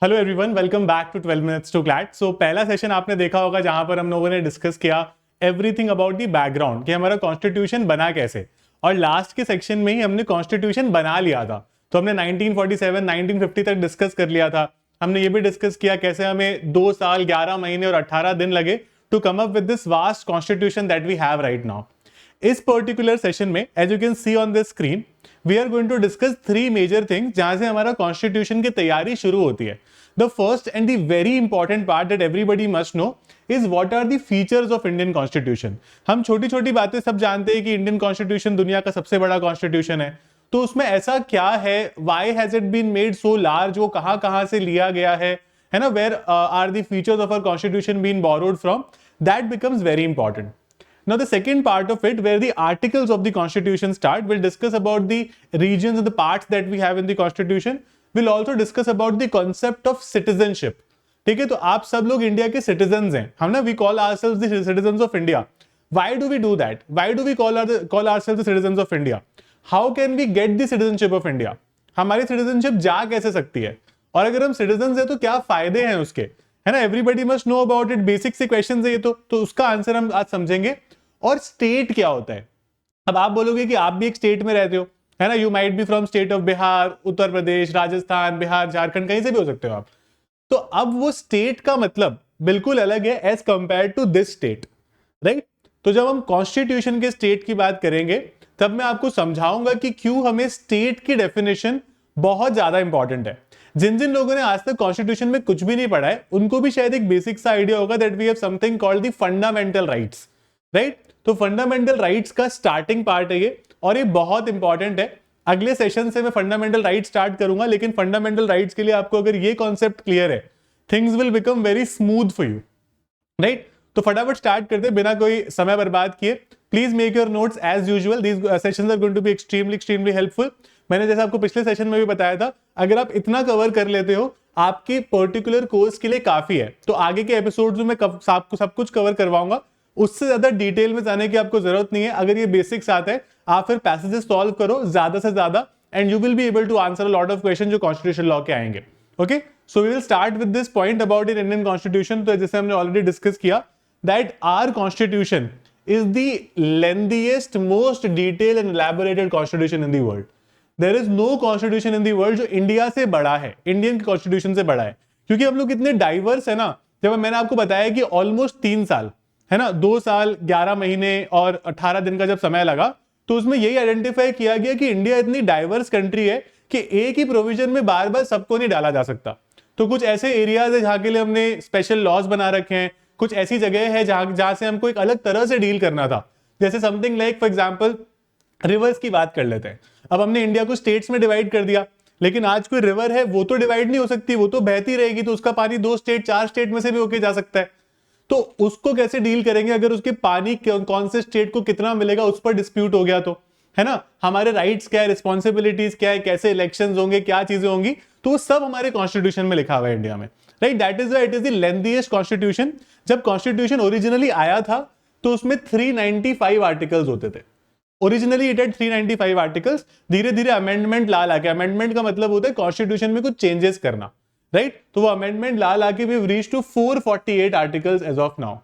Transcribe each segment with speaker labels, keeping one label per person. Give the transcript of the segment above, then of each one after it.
Speaker 1: Hello everyone, welcome back to 12 minutes to CLAT. So पहला session आपने देखा होगा जहां पर हम लोगों ने डिस्कस किया एवरीथिंग अबाउट द बैकग्राउंड कि हमारा कॉन्स्टिट्यूशन बना कैसे। और लास्ट के सेक्शन में ही हमने कॉन्स्टिट्यूशन बना लिया था। तो हमने 1947 1950 तक डिस्कस कर लिया था। हमने ये भी डिस्कस किया कैसे हमें 2 साल 11 महीने और 18 दिन लगे to come up with this vast constitution that we have right now. इस पर्टिकुलर सेशन में as you can see on this screen we are going to discuss 3 major things जहां से हमारा कॉन्स्टिट्यूशन की तैयारी शुरू होती है। The first and the very important part that everybody must know is what are the features of Indian constitution. हम छोटी छोटी बातें सब जानते हैं कि इंडियन कॉन्स्टिट्यूशन दुनिया का सबसे बड़ा कॉन्स्टिट्यूशन है, तो उसमें ऐसा क्या है, why has it been made so large, वो कहां कहां से लिया गया है ना, where are the features of our constitution been borrowed from, that becomes very important. Now, the second part of it, where the articles of the Constitution start, we'll discuss about the regions and the parts that we have in the Constitution. We'll also discuss about the concept of citizenship. ठीक है, तो आप सब लोग India के citizens हैं, हम ना, we call ourselves the citizens of India. Why do we do that? Why do we call ourselves the citizens of India? How can we get the citizenship of India? हमारी citizenship जा कैसे सकती है, और अगर हम सिटीजन्स हैं तो क्या फायदे हैं उसके, है ना. Everybody must know about it. Basic से क्वेश्चन है ये, तो उसका आंसर हम आज समझेंगे. और स्टेट क्या होता है. अब आप बोलोगे कि आप भी एक स्टेट में रहते हो, है ना. You might be from state of Bihar, Uttar Pradesh, Rajasthan, Bihar, Jharkhand, कहीं से भी हो सकते हो आप. तो अब वो स्टेट का मतलब बिल्कुल अलग है as compare to this state, right. तो जब हम कॉन्स्टिट्यूशन के स्टेट की बात करेंगे तब मैं आपको समझाऊंगा कि क्यों हमें स्टेट की डेफिनेशन बहुत ज्यादा इंपॉर्टेंट है. जिन जिन लोगों ने आज तक कॉन्स्टिट्यूशन में कुछ भी नहीं पढ़ा है उनको भी शायद एक बेसिक सा आइडिया होगा that we have something called the fundamental rights, right. तो फंडामेंटल राइट्स का स्टार्टिंग पार्ट है ये, और ये बहुत इंपॉर्टेंट है. अगले सेशन से मैं फंडामेंटल राइट स्टार्ट करूंगा, लेकिन फंडामेंटल राइट्स के लिए आपको अगर ये कॉन्सेप्ट क्लियर है, things will become very smooth for you, right. तो फटाफट स्टार्ट करते बिना कोई समय बर्बाद किए. Please make your notes as usual. These sessions are going to be extremely helpful. मैंने जैसे आपको पिछले सेशन में भी बताया था, अगर आप इतना कवर कर लेते हो आपकी पर्टिकुलर कोर्स के लिए काफी है. तो आगे के एपिसोड्स में मैं सब कुछ कवर करवाऊंगा, उससे ज्यादा डिटेल में जाने की आपको जरूरत नहीं है. अगर ये बेसिक्स आता है आप फिर पैसेजेस सॉल्व करो ज्यादा से ज्यादा, and you will be able to answer a lot of question जो कॉन्स्टिट्यूशन लॉ के आएंगे. Okay, so we will start with this point about in Indian constitution. तो जैसे हमने ऑलरेडी डिस्कस किया that our constitution is the lengthiest, most detailed and elaborated constitution in the world. There is no constitution in the world जो India से बड़ा है, Indian constitution से बड़ा है, क्योंकि हम लोग इतने डाइवर्स है ना. जब मैंने आपको बताया कि ऑलमोस्ट 3 साल, है ना, 2 साल 11 महीने और 18 दिन का जब समय लगा, तो उसमें यही आइडेंटिफाई किया गया कि इंडिया इतनी डाइवर्स कंट्री है कि एक ही प्रोविजन में बार बार सबको नहीं डाला जा सकता. तो कुछ ऐसे एरियाज है जहां के लिए हमने स्पेशल लॉज बना रखे हैं, कुछ ऐसी जगह है जहां से हमको एक अलग तरह से डील करना था. जैसे something like for example reverse की बात कर लेते हैं. अब हमने इंडिया को स्टेट्स में डिवाइड कर दिया, लेकिन आज कोई रिवर है वो तो डिवाइड नहीं हो सकती, वो तो बहती रहेगी, तो उसका पानी 2 स्टेट 4 स्टेट में से भी होके जा सकता है. तो उसको कैसे डील करेंगे अगर उसके पानी कौन से स्टेट को कितना मिलेगा उस पर डिस्प्यूट हो गया तो, है ना. हमारे राइट्स क्या है, रिस्पॉन्सिबिलिटीज क्या है, कैसे इलेक्शंस होंगे, क्या चीजें होंगी, तो वो सब हमारे कॉन्स्टिट्यूशन में लिखा हुआ है इंडिया में, right. That is why it is the lengthiest constitution. जब कॉन्स्टिट्यूशन ओरिजिनली आया था तो उसमें 395 आर्टिकल्स होते थे. Originally it had 395 articles. धीरे धीरे अमेंडमेंट ला के, अमेंडमेंट का मतलब होता है कॉन्स्टिट्यूशन में कुछ चेंजेस करना, राइट. तो वो अमेंडमेंट ला के we reach to 448 articles as of now.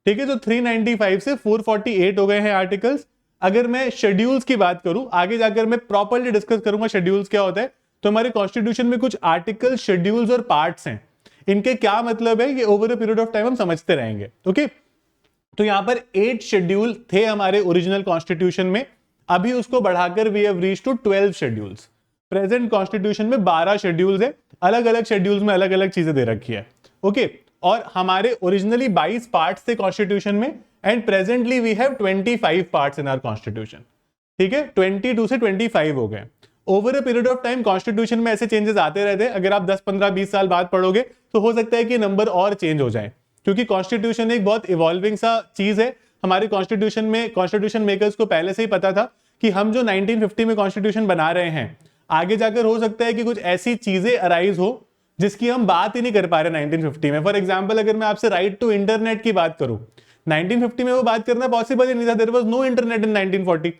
Speaker 1: ठीक है, तो 395 से 448 हो गए हैं आर्टिकल्स. अगर मैं शेड्यूल्स की बात करूं, आगे जाकर मैं प्रॉपर्ली डिस्कस करूंगा शेड्यूल्स क्या होता है. तो हमारे कॉन्स्टिट्यूशन में कुछ आर्टिकल, शेड्यूल्स और पार्ट्स हैं. इनके क्या मतलब है ये over a period of time हम समझते रहेंगे. ओके, तो यहां पर 8 शेड्यूल थे हमारे ओरिजिनल कॉन्स्टिट्यूशन में. अभी उसको बढ़ाकर we have reached to 12 schedules. Present constitution में 12 शेड्यूल्स है. अलग अलग शेड्यूल्स में अलग अलग चीजें दे रखी है. ओके, और हमारे ओरिजिनली 22 पार्ट्स थे कॉन्स्टिट्यूशन में, and presently we have 25 parts in our constitution. ठीक है, 22 से 25 हो गए. Over a period of time constitution में ऐसे चेंजेस आते रहते हैं. अगर आप 10 15 20 साल बाद पढ़ोगे तो हो सकता है कि नंबर और चेंज हो जाए, क्योंकि कॉन्स्टिट्यूशन एक बहुत इवॉल्विंग सा चीज है. हमारे कॉन्स्टिट्यूशन में कॉन्स्टिट्यूशन मेकर्स को पहले से ही पता था कि हम जो 1950 में कॉन्स्टिट्यूशन बना रहे हैं, आगे जाकर हो सकता है कि कुछ ऐसी चीजें अराइज हो जिसकी हम बात ही नहीं कर पा रहे 1950 में. फॉर एग्जाम्पल, अगर मैं आपसे राइट टू इंटरनेट की बात करूं, 1950 में वो बात करना पॉसिबल ही नहीं था. There was no internet in 1940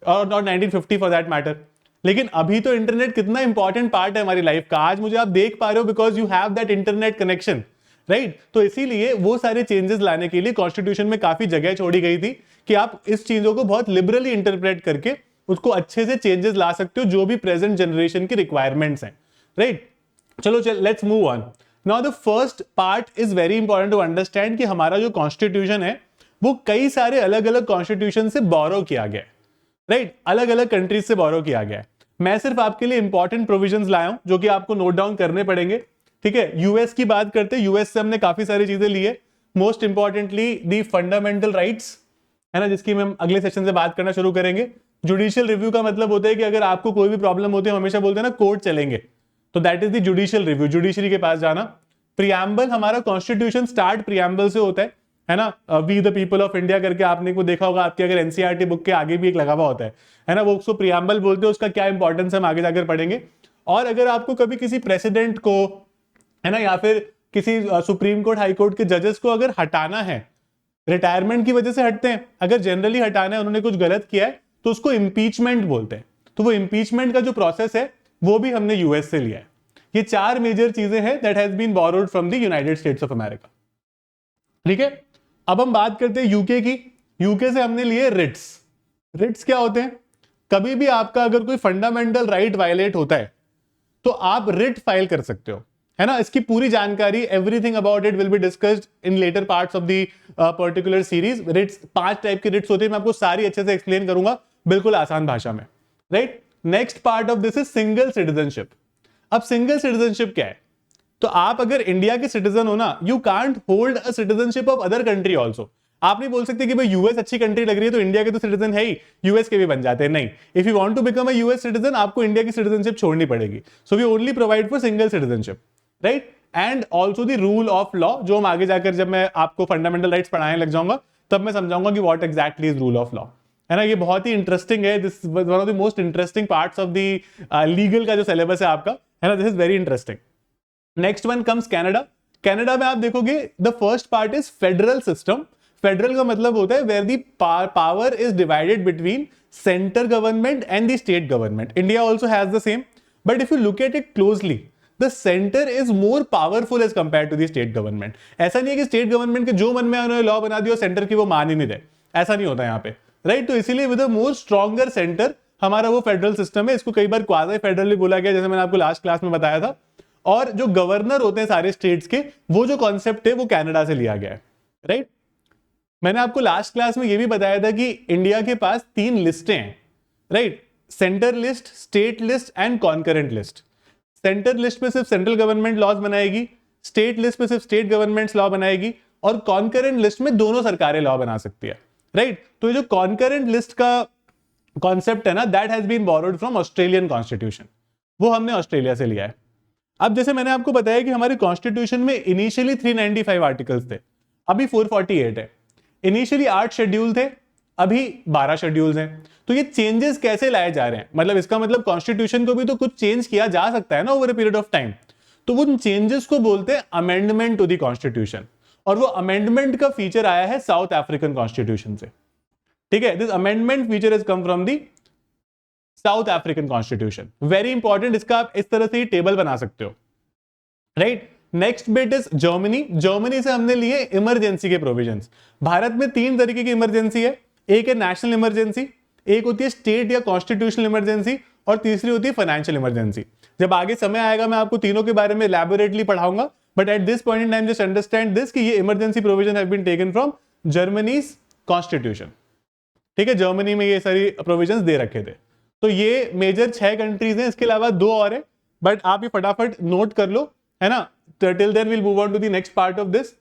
Speaker 1: और 1950 फॉर दैट मैटर. लेकिन अभी तो इंटरनेट कितना इंपॉर्टेंट पार्ट है हमारी लाइफ का, आज मुझे आप देख पा रहे हो because you have that internet connection, right. तो इसीलिए वो सारे चेंजेस लाने के लिए कॉन्स्टिट्यूशन में काफी जगह छोड़ी गई थी कि आप इस चीजों को बहुत लिबरली इंटरप्रेट करके उसको अच्छे से चेंजेस ला सकते हो जो भी प्रेजेंट जनरेशन की रिक्वायरमेंट्स हैं, राइट। चलो let's move on. Now the first part is very important to understand कि हमारा जो कॉन्स्टिट्यूशन है वो कई सारे अलग अलग कॉन्स्टिट्यूशन से बोरो किया गया है, राइट, अलग अलग कंट्रीज से बोरो किया गया है। मैं सिर्फ आपके लिए इंपॉर्टेंट प्रोविजंस लाया हूं जो कि आपको नोट डाउन करने पड़ेंगे, ठीक है। यूएस की बात करते हैं, यूएस से हमने काफी सारी चीजें ली है, मोस्ट इंपॉर्टेंटली दी फंडामेंटल राइट्स, है ना, जिसकी हम अगले सेशन से बात करना शुरू करेंगे। जुडिशियल रिव्यू का मतलब होता है कि अगर आपको कोई भी प्रॉब्लम होती है, हमेशा बोलते हैं ना कोर्ट चलेंगे, तो that is the judicial review, judiciary के पास जाना। प्रियम्बल, हमारा कॉन्स्टिट्यूशन स्टार्ट प्रियम्बल से होता है ना, we the people of India करके आपने को देखा होगा, आपके अगर एनसीईआरटी बुक के आगे भी एक लगा हुआ होता है ना, वो उसको प्रियम्बल बोलते हैं, उसका क्या इंपॉर्टेंस हम आगे जाकर पढ़ेंगे। और अगर आपको कभी किसी प्रेसिडेंट को, है ना, या फिर किसी सुप्रीम कोर्ट हाई कोर्ट के जजेस को अगर हटाना है, रिटायरमेंट की वजह से हटते हैं, अगर जनरली हटाना है, उन्होंने कुछ गलत किया है, तो उसको इंपीचमेंट बोलते हैं। तो वो इंपीचमेंट का जो प्रोसेस है वो भी हमने यूएस से लिया है। ये 4 मेजर चीजें हैं that has been borrowed from the United States of America, ठीक है। अब हम बात करते हैं यूके की। यूके से हमने लिए रिट्स। रिट्स क्या होते हैं? कभी भी आपका अगर कोई फंडामेंटल राइट वायलेट होता है तो आप रिट फाइल कर सकते हो, है ना। इसकी पूरी जानकारी, everything about it will be discussed in later parts of the particular series. Writs 5 type की रिट्स होती है, मैं आपको सारी अच्छे से एक्सप्लेन करूंगा बिल्कुल आसान भाषा में, right. Next part of this is single citizenship. अब सिंगल सिटीजनशिप क्या है? तो आप अगर इंडिया के सिटीजन हो ना, you can't hold a citizenship of other country also. आप नहीं बोल सकते कि भाई यूएस अच्छी कंट्री लग रही है तो इंडिया के तो सिटीजन है ही, यूएस के भी बन जाते हैं। नहीं, if you want to become a US citizen, आपको इंडिया की सिटीजनशिप छोड़नी पड़ेगी। So we only provide for single citizenship, right. And also the rule of law, जो हम आगे जाकर जब मैं आपको फंडामेंटल राइट्स पढ़ाने लग जाऊंगा तब मैं समझाऊंगा कि what exactly is rule of law, है ना। ये बहुत ही इंटरेस्टिंग है, this one of the most interesting parts of the legal का जो सिलेबस है आपका, है ना, this is very interesting. Next one comes Canada. Canada में आप देखोगे the first part is federal system. Federal का मतलब होता है where the power is divided between centre government and the state government. India also has the same, but if you look at it closely, the centre is more powerful as compare to the state government. ऐसा नहीं है कि state government के जो मन में उन्होंने law बना दिया, सेंटर की वो मान ही नहीं रहे, ऐसा नहीं होता यहाँ पे, राइट। तो इसीलिए with a more stronger centre हमारा वो फेडरल सिस्टम है। इसको कई बार क्वाज़ी फेडरल भी बोला गया, जैसे मैंने आपको लास्ट क्लास में बताया था। और जो गवर्नर होते हैं सारे स्टेट्स के, वो जो कॉन्सेप्ट है वो कनाडा से लिया गया है, राइट। मैंने आपको लास्ट क्लास में ये भी बताया था कि इंडिया के पास 3 लिस्टें हैं, right, centre list, state list and concurrent list. Centre list पे सिर्फ सेंट्रल गवर्नमेंट लॉज बनाएगी, स्टेट लिस्ट पे सिर्फ स्टेट गवर्नमेंट लॉ बनाएगी, और कॉन्करेंट लिस्ट में दोनों सरकारें लॉ बना सकती है, राइट। तो ये जो कॉन्करेंट लिस्ट का कॉन्सेप्ट है ना, that has been borrowed from Australian constitution, वो हमने ऑस्ट्रेलिया से लिया है। अब जैसे मैंने आपको बताया कि हमारे कॉन्स्टिट्यूशन में इनिशियली 395 आर्टिकल्स थे, अभी 448 है। इनिशियली 8 शेड्यूल थे, अभी 12 शेड्यूल्स हैं। तो ये चेंजेस कैसे लाए जा रहे हैं? मतलब इसका मतलब कॉन्स्टिट्यूशन को भी तो कुछ चेंज किया जा सकता है ना over a period of time. तो उन चेंजेस को बोलते हैं अमेंडमेंट टू द कॉन्स्टिट्यूशन, और वो अमेंडमेंट का फीचर आया है साउथ अफ्रीकन कॉन्स्टिट्यूशन से, ठीक है। This amendment feature is come from the south African constitution, very important. इसका आप इस तरह से ही टेबल बना सकते हो, right. Next bit is Germany. Germany से हमने लिए इमरजेंसी के प्रोविजंस। भारत में 3 तरीके की इमरजेंसी है, एक है नेशनल इमरजेंसी, एक होती है स्टेट या कॉन्स्टिट्यूशनल इमरजेंसी, और तीसरी होती है फाइनेंशियल इमरजेंसी। जब आगे समय आएगा मैं आपको तीनों के बारे में एलैबोरेटली पढ़ाऊंगा, but at this point in time just understand this कि ये emergency provision have been taken from Germany's constitution, ठीक है। जर्मनी में ये सारी प्रोविजंस दे रखे थे। तो ये मेजर 6 कंट्रीज हैं, इसके अलावा 2 और है, बट आप ये फटाफट नोट कर लो, है ना। Till then will move on to the next part of this.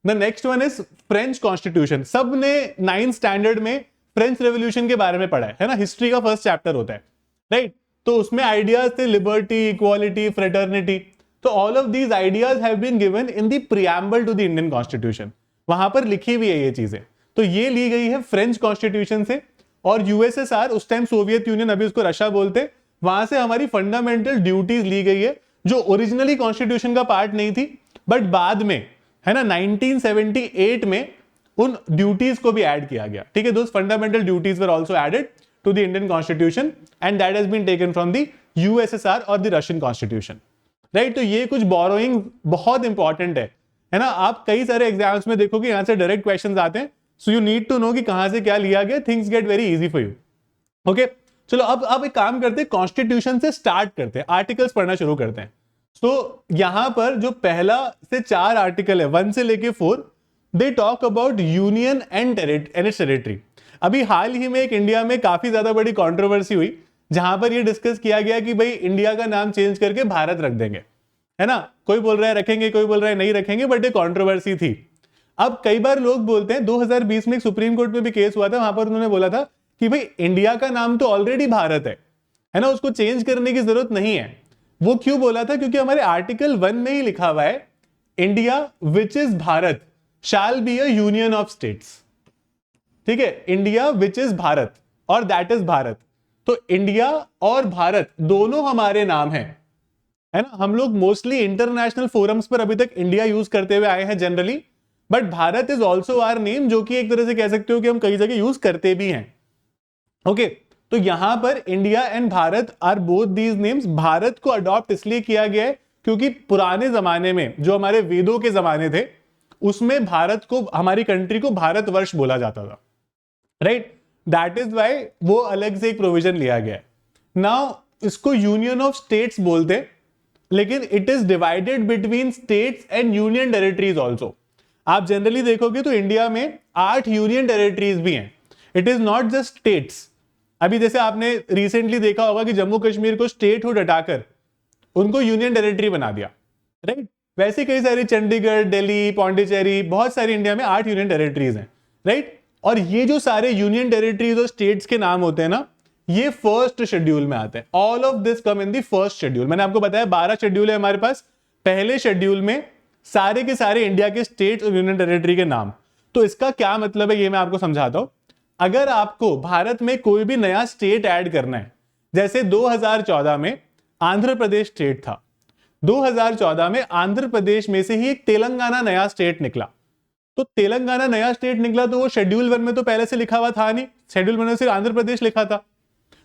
Speaker 1: The next one is French constitution. सबने 9th स्टैंडर्ड में फ्रेंच रेवोल्यूशन के बारे में पढ़ा है ना, हिस्ट्री का फर्स्ट चैप्टर होता है, राइट। तो उसमें आइडियाज थे लिबर्टी, इक्वालिटी, फ्रेटर्निटी। तो all of these ideas have been given in the preamble to the Indian constitution, वहां पर लिखी हुई है ये चीजें। तो ये ली गई है फ्रेंच कॉन्स्टिट्यूशन से। और यूएसएसआर, उस टाइम सोवियत यूनियन, अभी उसको रशिया बोलते, वहां से हमारी फंडामेंटल ड्यूटीज ली गई है, जो ओरिजिनली कॉन्स्टिट्यूशन का पार्ट नहीं थी, बट बाद में, है ना, 1978 में उन ड्यूटीज को भी ऐड किया गया, ठीक है। Those fundamental duties were also added to the Indian Constitution, and that has been taken from the USSR or the Russian Constitution. Right तो ये कुछ बोरोइंग बहुत इंपॉर्टेंट है ना. आप कई सारे एग्जाम्स में देखोगे यहां से डायरेक्ट क्वेश्चंस आते हैं, so you need to know कि कहां से क्या लिया गया. Things get very easy for you. Okay चलो अब एक काम करते हैं, कॉन्स्टिट्यूशन से स्टार्ट करते हैं, आर्टिकल्स पढ़ना शुरू करते हैं. तो यहां पर जो पहला से 4 आर्टिकल है 1 से लेके 4, they talk about union and it's territory. अभी हाल ही में एक इंडिया में काफी ज्यादा बड़ी कंट्रोवर्सी हुई जहां पर ये डिस्कस किया गया कि भाई इंडिया का नाम चेंज करके भारत रख देंगे, है ना. कोई बोल रहा है रखेंगे, कोई बोल रहा है नहीं रखेंगे, बट ये कंट्रोवर्सी थी. अब कई बार लोग बोलते हैं 2020 में एक सुप्रीम कोर्ट में भी केस हुआ था, वहां पर उन्होंने बोला था कि भाई इंडिया का नाम तो ऑलरेडी भारत है ना, उसको चेंज करने की जरूरत नहीं है. वो क्यों बोला था? क्योंकि हमारे आर्टिकल 1 में ही लिखा हुआ है India which is Bharat shall be a union of states. ठीक है, इंडिया विच इज भारत और दैट इज भारत. तो इंडिया और भारत दोनों हमारे नाम हैं, है ना. हम लोग मोस्टली इंटरनेशनल फोरम्स पर अभी तक इंडिया यूज करते हुए आए हैं generally, but Bharat is also our name, जो कि एक तरह से कह सकते हो कि हम कई जगह यूज करते भी हैं. ओके तो यहां पर India and Bharat are both these names. Bharat को अडॉप्ट इसलिए किया गया है क्योंकि पुराने जमाने में जो हमारे वेदों के जमाने थे उसमें भारत को, हमारी कंट्री को भारतवर्ष बोला जाता था. राइट, दैट इज वाई वो अलग से एक प्रोविजन लिया गया है. नाउ इसको यूनियन ऑफ स्टेट्स बोलते हैं, लेकिन it is divided between states and union territories also. आप जनरली देखोगे तो इंडिया में 8 यूनियन टेरिटरीज भी हैं. It is not just states. अभी जैसे आपने रिसेंटली देखा होगा कि जम्मू कश्मीर को स्टेटहुड हटाकर उनको यूनियन टेरिटरी बना दिया. राइट, वैसे कई सारी चंडीगढ़, दिल्ली, पौंडीचेरी, बहुत सारी इंडिया में 8 यूनियन टेरिटरीज हैं. राइट, और ये जो सारे यूनियन टेरिटरीज और स्टेट्स के नाम होते हैं ना, ये फर्स्ट शेड्यूल में आते हैं. All of this come in the first schedule. मैंने आपको बताया 12 शेड्यूल है हमारे पास. पहले शेड्यूल में सारे के सारे इंडिया के स्टेट्स और यूनियन टेरिटरी के नाम. तो इसका क्या मतलब है ये मैं आपको समझाता हूं. अगर आपको भारत में कोई भी नया स्टेट ऐड करना है, जैसे 2014 में आंध्र प्रदेश स्टेट था, 2014 में आंध्र प्रदेश में से ही एक तेलंगाना नया स्टेट निकला. तो तेलंगाना नया स्टेट निकला तो वो शेड्यूल 1 में तो पहले से लिखा हुआ था नहीं, शेड्यूल 1 में सिर्फ आंध्र प्रदेश लिखा था.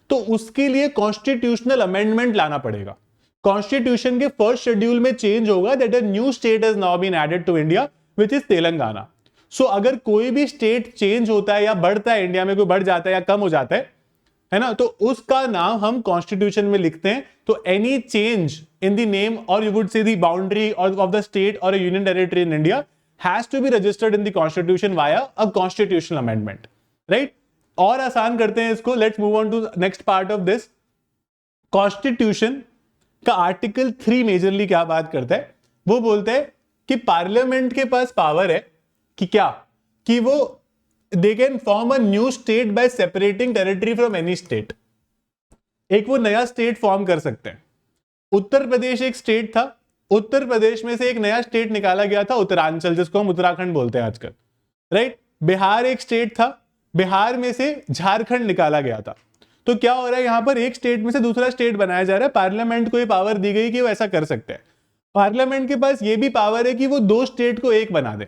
Speaker 1: तो उसके लिए कॉन्स्टिट्यूशनल अमेंडमेंट लाना पड़ेगा. कॉन्स्टिट्यूशन के फर्स्ट शेड्यूल में चेंज होगा that a new state has now been added to India which is Telangana. So अगर कोई भी स्टेट चेंज होता है या बढ़ता है, इंडिया में कोई बढ़ जाता है या कम हो जाता है ना, तो उसका नाम हम कॉन्स्टिट्यूशन में लिखते हैं. तो any change in the name और you would say the boundary of the state और union territory in India has to be registered in the constitution via a constitutional amendment. Right? और आसान करते हैं इसको. Let's move on to next part of this. Constitution का article 3 majorly क्या बात करता है? वो बोलता है कि पार्लियामेंट के पास पावर है कि क्या, कि वो they can form a new state by separating territory from any state. एक वो नया स्टेट फॉर्म कर सकते हैं. उत्तर प्रदेश एक स्टेट था, उत्तर प्रदेश में से एक नया स्टेट निकाला गया था उत्तरांचल, जिसको हम उत्तराखंड बोलते हैं आजकल. राइट, बिहार एक स्टेट था, बिहार में से झारखंड निकाला गया था. तो क्या हो रहा है, यहां पर एक स्टेट में से दूसरा स्टेट बनाया जा रहा है. पार्लियामेंट को ये पावर दी गई कि वो ऐसा कर सकते हैं. पार्लियामेंट के पास ये भी पावर है कि वो 2 स्टेट को एक बना दे,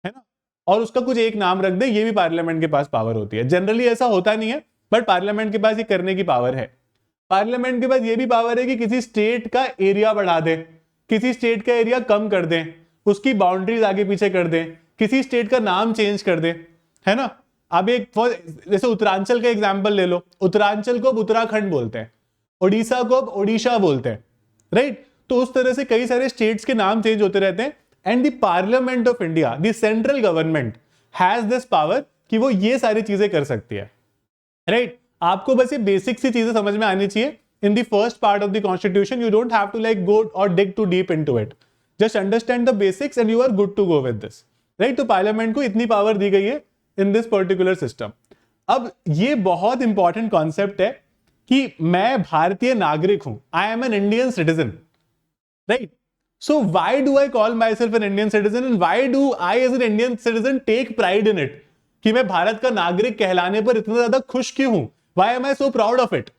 Speaker 1: है ना, और उसका कुछ एक नाम रख दे. ये भी पार्लियामेंट के पास पावर होती है. जनरली ऐसा होता नहीं है, बट पार्लियामेंट के पास ये करने की पावर है. पार्लियामेंट के पास ये भी पावर है कि किसी स्टेट का एरिया बढ़ा दे, किसी स्टेट का एरिया कम कर दें, उसकी बाउंड्रीज आगे पीछे कर दें, किसी स्टेट का नाम चेंज कर दें, है ना. अब एक जैसे उत्तरांचल का एग्जांपल ले लो. उत्तरांचल को अब उत्तराखंड बोलते हैं, ओडिशा को अब ओडिशा बोलते हैं. राइट, तो उस तरह से कई सारे स्टेट्स के नाम चेंज होते रहते हैं. And the parliament of India, the central government has this power कि वो ये सारी चीजें कर सकती है. राइट, आपको बस ये बेसिक सी चीजें समझ में आनी चाहिए. In the first part of the constitution, you don't have to like go or dig too deep into it. Just understand the basics and you are good to go with this. Right? तो parliament को इतनी power दी गई है in this particular system. अब ये बहुत important concept है कि मैं भारतीय नागरिक हूं. I am an Indian citizen. Right? So why do I call myself an Indian citizen and why do I as an Indian citizen take pride in it? कि मैं भारत का नागरिक कहलाने पर इतना ज्यादा खुश क्यों हूं? Why am I so proud of it?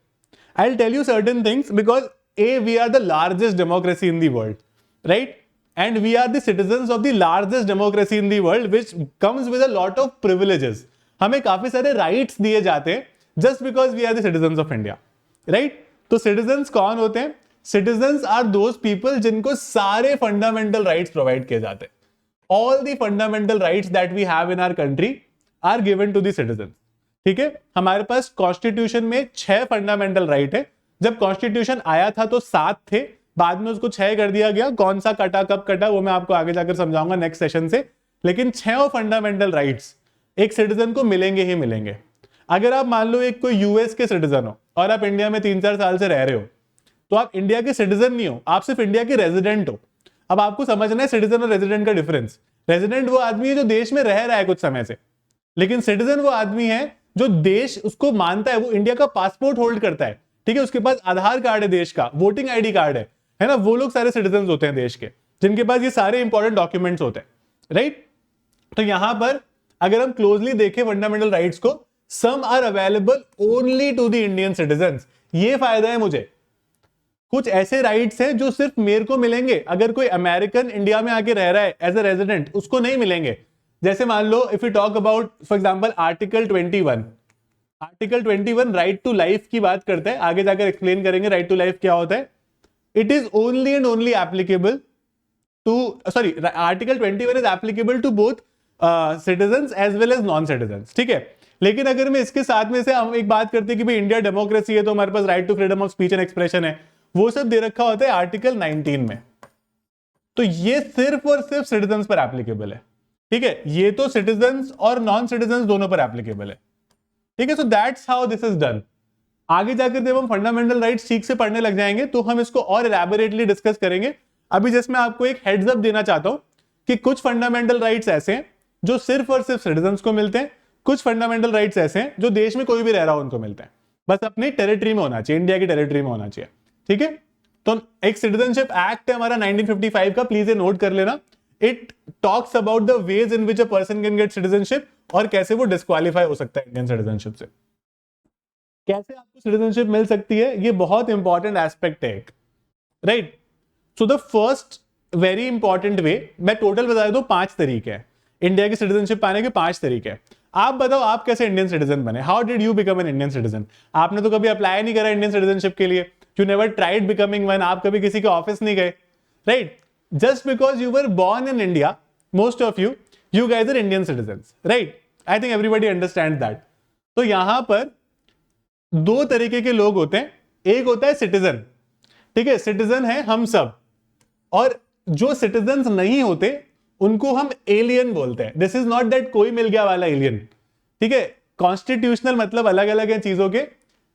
Speaker 1: I'll tell you certain things because we are the largest democracy in the world, right? And we are the citizens of the largest democracy in the world, which comes with a lot of privileges. हमें काफी सारे rights दिए जाते हैं just because we are the citizens of India, right? तो citizens कौन होते हैं? सिटीजन्स आर दोज पीपल जिनको सारे फंडामेंटल राइट्स प्रोवाइड किए जाते हैं. All the fundamental rights that we have in our country are given to the citizen. ठीक है, हमारे पास कॉन्स्टिट्यूशन में 6 फंडामेंटल राइट है. जब कॉन्स्टिट्यूशन आया था तो 7 थे, बाद में उसको 6 कर दिया गया. कौन सा कटा कब कटा वो मैं आपको आगे जाकर समझाऊंगा नेक्स्ट सेशन से. लेकिन 6 फंडामेंटल राइट्स एक सिटीजन को मिलेंगे ही मिलेंगे. अगर आप मान लो एक कोई यूएस के सिटीजन हो और आप इंडिया में 3-4 साल से रह रहे हो, तो आप इंडिया के सिटीजन नहीं हो, आप सिर्फ इंडिया के रेजिडेंट हो. अब आपको समझना है सिटीजन और रेजिडेंट का डिफरेंस. रेजिडेंट वो आदमी है जो देश में रह रहा है कुछ समय से, लेकिन सिटीजन वो आदमी है जो देश उसको मानता है, वो इंडिया का पासपोर्ट होल्ड करता है. ठीक है, उसके पास आधार कार्ड है देश का, वोटिंग आईडी कार्ड है ना. वो लोग सारे सिटीजन होते हैं देश के, जिनके पास ये सारे इंपॉर्टेंट डॉक्यूमेंट्स होते हैं, राइट? तो यहां पर अगर हम क्लोजली देखें फंडामेंटल राइट्स को, some are available only to the Indian citizens. ये फायदा है मुझे. कुछ ऐसे राइट्स हैं जो सिर्फ मेरे को मिलेंगे, अगर कोई अमेरिकन इंडिया में आके रह रहा है एज ए रेजिडेंट उसको नहीं मिलेंगे. जैसे मान लो if you talk about for example article 21 right to life की बात करते हैं, आगे जाकर एक्सप्लेन करेंगे राइट टू लाइफ क्या होता है. It is only and only applicable to article 21 is applicable to both citizens as well as non citizens. ठीक है, लेकिन अगर मैं इसके साथ में से हम एक बात करते हैं कि भाई इंडिया डेमोक्रेसी है तो हमारे पास right to freedom of speech and expression है, वो सब दे रखा होता है आर्टिकल 19 में. तो ये सिर्फ और सिर्फ सिटीजन्स पर एप्लीकेबल है. ठीक है, ये तो सिटीजन्स और नॉन सिटीजन्स दोनों पर एप्लीकेबल है. ठीक है, so that's how this is done. आगे जाकर जब हम फंडामेंटल राइट्स ठीक से पढ़ने लग जाएंगे तो हम इसको और एलैबोरेटली डिस्कस करेंगे. अभी जस्ट मैं आपको एक हेड्स अप देना चाहता हूं कि कुछ फंडामेंटल राइट्स ऐसे हैं जो सिर्फ और सिर्फ सिटीजन्स को मिलते हैं, कुछ फंडामेंटल राइट्स ऐसे हैं जो देश में कोई भी रह रहा हो उनको मिलते हैं, बस अपनी टेरिटरी में होना चाहिए, इंडिया की टेरिटरी में होना चाहिए. ठीक है, तो एक सिटीजनशिप एक्ट है हमारा 1955 का, प्लीज ये नोट कर लेना. It talks about the ways in which a person can get citizenship और कैसे वो डिस्क्वालीफाई हो सकता है इंडियन सिटीजनशिप से, कैसे आपको सिटीजनशिप मिल सकती है. ये बहुत इंपॉर्टेंट एस्पेक्ट है एक, right? So the first very important way, मैं टोटल बता दूं 5 तरीके हैं इंडिया की सिटीजनशिप पाने के. 5 तरीके हैं. आप बताओ आप कैसे इंडियन सिटीजन बने? How did you become an Indian citizen? आपने तो कभी अप्लाई नहीं करा इंडियन सिटीजनशिप के लिए. You never tried becoming one. आप कभी किसी के ऑफिस नहीं गए, right? Just because you were born in India, most of you guys are Indian citizens, right? I think everybody understand that. तो यहां पर 2 तरीके के लोग होते हैं. एक होता है सिटीजन. ठीक है, सिटीजन है हम सब, और जो सिटीजन्स नहीं होते उनको हम एलियन बोलते हैं. दिस इज नॉट दैट कोई मिल गया वाला एलियन. ठीक है, कॉन्स्टिट्यूशनल मतलब अलग अलग है चीजों के.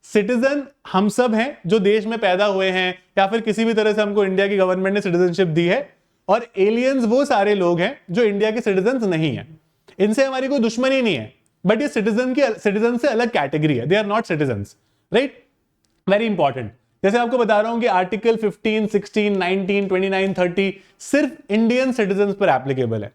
Speaker 1: सिटीजन हम सब हैं जो देश में पैदा हुए हैं या फिर किसी भी तरह से हमको इंडिया की गवर्नमेंट ने सिटीजनशिप दी है, और एलियंस वो सारे लोग हैं जो इंडिया के सिटीजन्स नहीं है. इनसे हमारी कोई दुश्मनी नहीं है, बट ये सिटीजन से अलग कैटेगरी है. They are not citizens, right? Very important. जैसे आपको बता रहा हूं कि आर्टिकल 15, 16, 19, 29, 30 सिर्फ इंडियन सिटीजन्स पर एप्लीकेबल है.